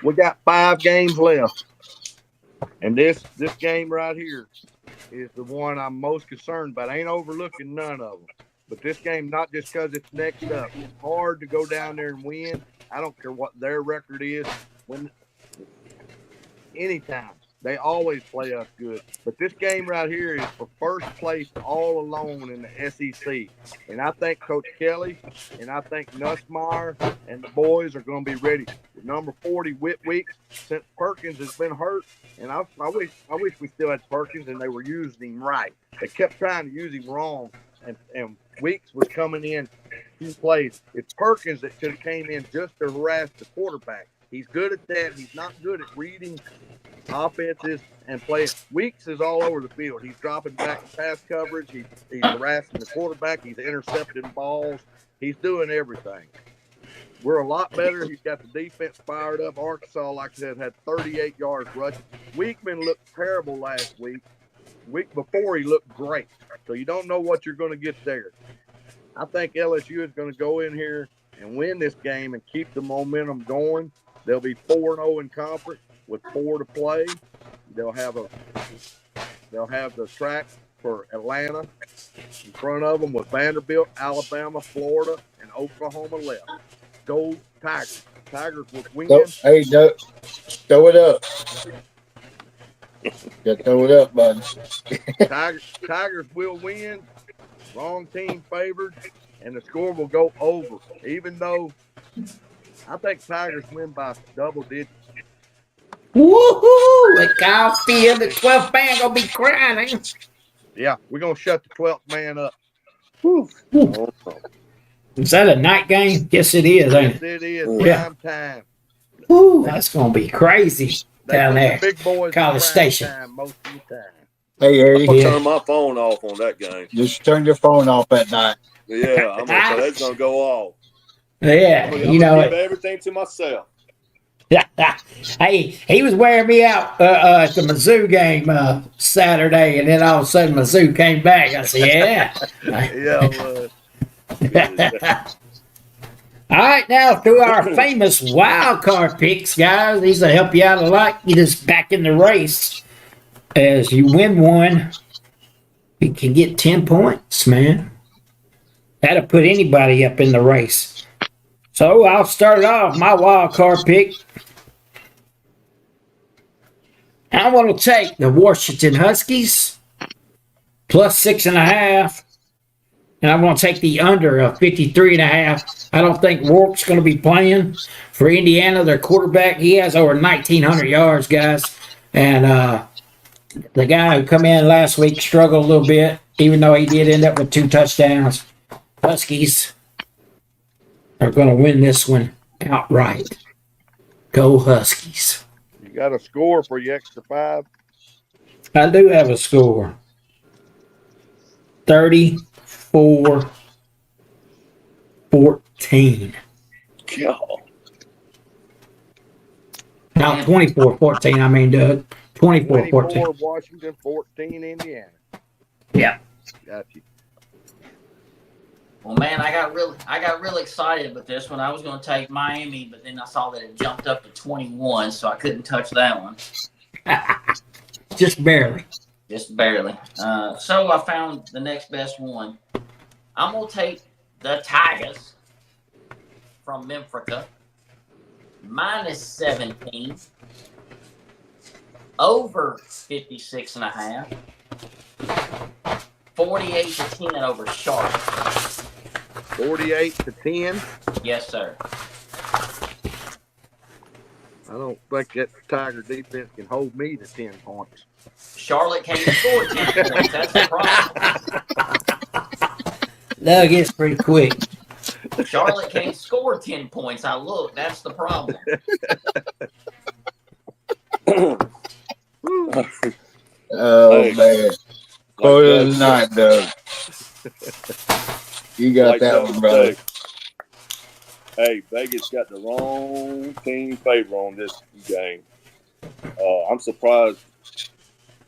we got 5 games left, and this game right here is the one I'm most concerned about. I ain't overlooking none of them, but this game, not just because it's next up, it's hard to go down there and win. I don't care what their record is. When anytime they always play us good, but this game right here is for first place all alone in the SEC, and I think Coach Kelly and I think Nussmeier and the boys are going to be ready. With number 40 Weeks, since Perkins has been hurt, and I wish we still had Perkins and they were using him right. They kept trying to use him wrong, and Weeks was coming in 2 plays. It's Perkins that should have came in just to harass the quarterback. He's good at that. He's not good at reading offenses and playing. Weeks is all over the field. He's dropping back in pass coverage. He's harassing the quarterback. He's intercepting balls. He's doing everything. We're a lot better. He's got the defense fired up. Arkansas, like I said, had 38 yards rushing. Weekman looked terrible last week. Week before, he looked great. So you don't know what you're going to get there. I think LSU is going to go in here and win this game and keep the momentum going. They'll be 4-0 in conference with 4 to play. They'll have the track for Atlanta in front of them with Vanderbilt, Alabama, Florida, and Oklahoma left. Go Tigers. Tigers will win. Hey, throw it up. Just throw it up, bud. Tigers will win. Wrong team favored, and the score will go over. Even though I think Tigers win by double digits. Woohoo! At Kyle Field, the 12th man gonna be crying. Yeah, we're gonna shut the 12th man up. Is that a night game? Yes, it is, ain't Yes, it? it is. Yeah. Prime time. Woo, that's gonna be crazy They down put there. the big boys in College prime Station. time most of the time. Hey, I'm Eddie, gonna Yeah. turn my phone off on that game. just turn your phone off at night. Yeah, I'm gonna. So that's gonna go off. Yeah, I'm you gonna know keep it. everything to myself. Hey, he was wearing me out at the Mizzou game Saturday, and then all of a sudden Mizzou came back. I said, "Yeah." All right, now through our famous wild card picks, guys. These will help you out a lot. Get us back in the race. As you win one, you can get 10 points, man. That'll put anybody up in the race. So I'll start off my wild card pick. I want to take the Washington Huskies plus 6.5. And I'm going to take the under of 53.5. I don't think Rourke's going to be playing for Indiana. Their quarterback, he has over 1,900 yards, guys. And the guy who come in last week struggled a little bit, even though he did end up with 2 touchdowns. Huskies are going to win this one outright. Go Huskies. You got a score for your extra 5? I do have a score. 34-14. God. No, 24-14, I mean, Doug. 24-14. 24 Washington, 14 Indiana. Yeah. Got you. Well, man, I got really excited with this one. I was going to take Miami, but then I saw that it jumped up to 21, so I couldn't touch that one. Just barely. Just barely. So I found the next best one. I'm going to take the Tigers from Memphis, minus 17, over 56.5. 48-10 over Charlotte. 48-10. Yes, sir. I don't think that Tiger defense can hold me to 10 points. Charlotte can't score 10 points. That's the problem. That gets pretty quick. Charlotte can't score 10 points. I look. That's the problem. Oh Hey, man, quote of the night, Doug. You got like that Doug one, brother. said, hey, Vegas got the wrong team favor on this game. I'm surprised.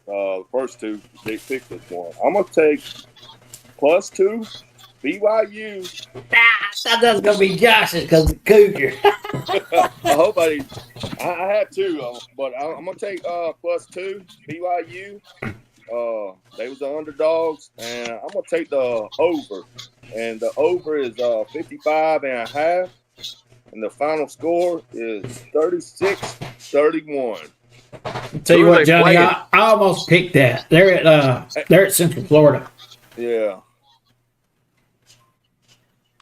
The first two they picked this one. I'm gonna take +2 BYU. I thought that was gonna be Josh's because the Cougar. I hope I had two, but I'm gonna take +2 BYU. They was the underdogs, and I'm gonna take the over, and the over is 55.5, and the final score is 36-31. Tell you Who are what, they Johnny, playing? I almost picked that. They're at Central Florida. Yeah,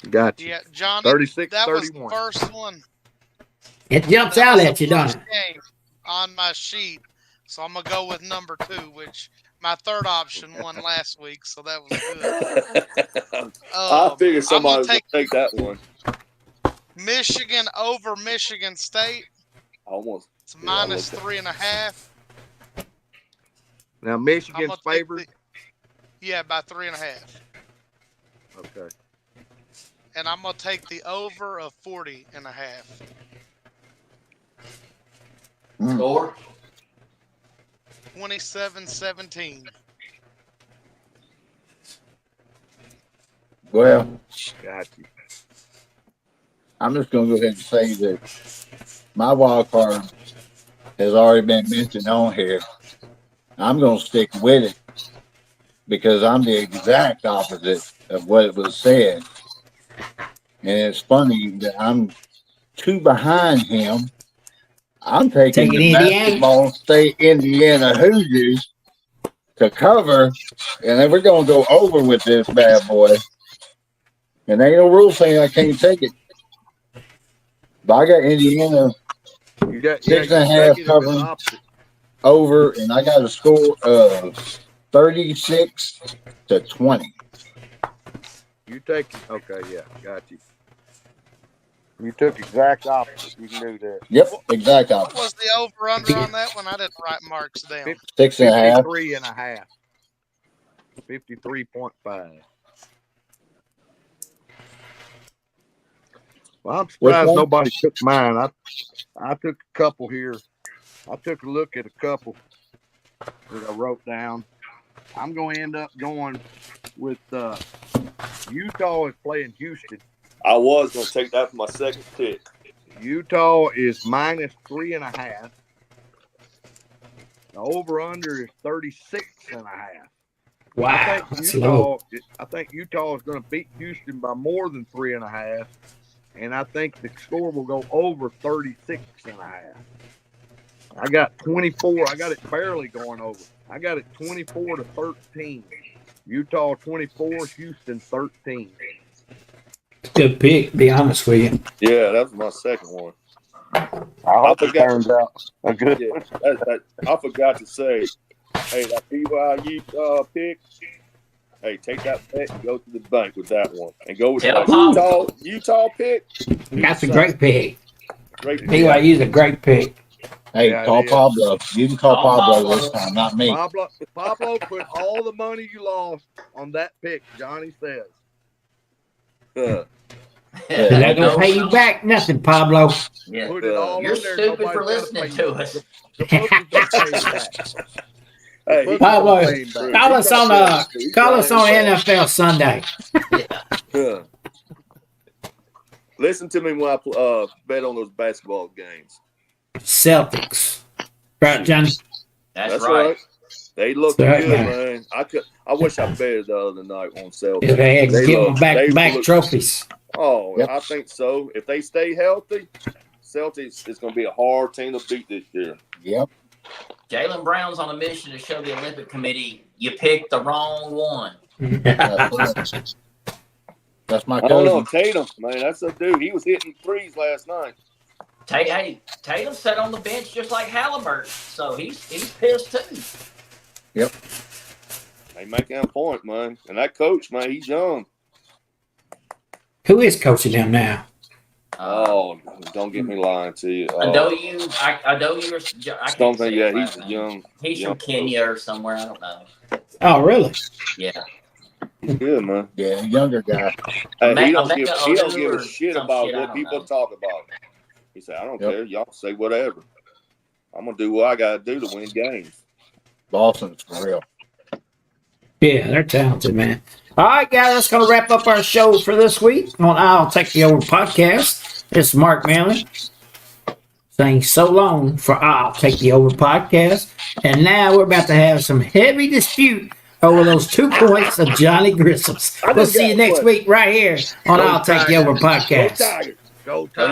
Got you. Yeah, Johnny. 36-31. That was the first one. It jumps That out was at the you, don't first it? game on my sheet, so I'm gonna go with number 2, which my third option won last week, so that was good. I figured somebody was take gonna take that one. Michigan over Michigan State. Almost. It's Yeah, I minus looked 3.5. Now I'm Michigan's gonna take favored. Yeah, by 3.5. Okay. And I'm gonna take the over of 40.5. Score. 27-17. Well, Got you. I'm just going to go ahead and say that my wild card has already been mentioned on here. I'm going to stick with it because I'm the exact opposite of what it was said. And it's funny that I'm 2 behind him. I'm taking the Indiana? basketball State Indiana Hoosiers to cover, and then we're going to go over with this bad boy. And there ain't no rule saying I can't take it. But I got Indiana You got 6.5 covering over, and I got a score of 36-20. You take okay, yeah, got you. You took exact opposite. You can do that. Yep, exact What opposite. was the over-under on that one? I didn't write marks down. 6.5. 53.5. 53.5. Well, I'm surprised nobody took mine. I took a couple here. I took a look at a couple that I wrote down. I'm going to end up going with Utah is playing Houston. I was gonna take that for my second pick. Utah is minus 3.5. The over-under is 36.5. Wow, that's low. I think Utah is going to beat Houston by more than 3.5, and I think the score will go over 36.5. I got 24. I got it barely going over. I got it 24-13. Utah 24, Houston 13. Good pick, to be honest with you. Yeah, that was my second one. I hope it turns out a good Yeah, I forgot to say, hey, that BYU pick, hey, take that bet and go to the bank with that one. And go with Tell that Utah pick. That's a great pick. Great pick. BYU's a great pick. Hey, Yeah, call it is. Pablo. You can call Call Pablo Pablo. this time, not me. Pablo put all the money you lost on that pick, Johnny says. They're not going to pay you back nothing, Pablo. Yeah. Put it all You're on there. stupid Nobody's for gotta listening pay to you. us. The bookies don't pay you back. Hey, Bookies Pablo, don't pay you back. call us on NFL Sunday. Yeah. Listen to me when I bet on those basketball games. Celtics. Right, Johnny? That's right. They look That's good, right, man. I wish I betted the other night on Celtics. If they had to give them back-to-back look- trophies. Oh, Yep. I think so. If they stay healthy, Celtics is going to be a hard team to beat this year. Yep. Jalen Brown's on a mission to show the Olympic Committee you picked the wrong one. That's my I don't know, cousin. Tatum, man, that's a dude. He was hitting threes last night. Tatum sat on the bench just like Halliburton, so he's pissed too. Yep. They making a point, man. And that coach, man, he's young. Who is coaching them now? Oh, don't get me lying to you. Adoyu, I can't Something, say yeah, his last he's name. young. He's young from Kenya or somewhere. I don't know. Oh, really? Yeah. He's good, man. Yeah, younger guy. Hey, he Omega don't give or a shit some about shit, I what don't people know. talk about. He said, I don't Yep. care. Y'all say whatever. I'm going to do what I got to do to win games. Boston's for real. Yeah, they're talented, man. All right, guys, that's going to wrap up our show for this week on I'll Take the Over podcast. This is Mark Manley saying so long for I'll Take the Over podcast. And now we're about to have some heavy dispute over those 2 points of Johnny Grissom's. We'll see you next week right here on Go I'll Take the Tigers. Over Go podcast. Tigers. Go Tigers.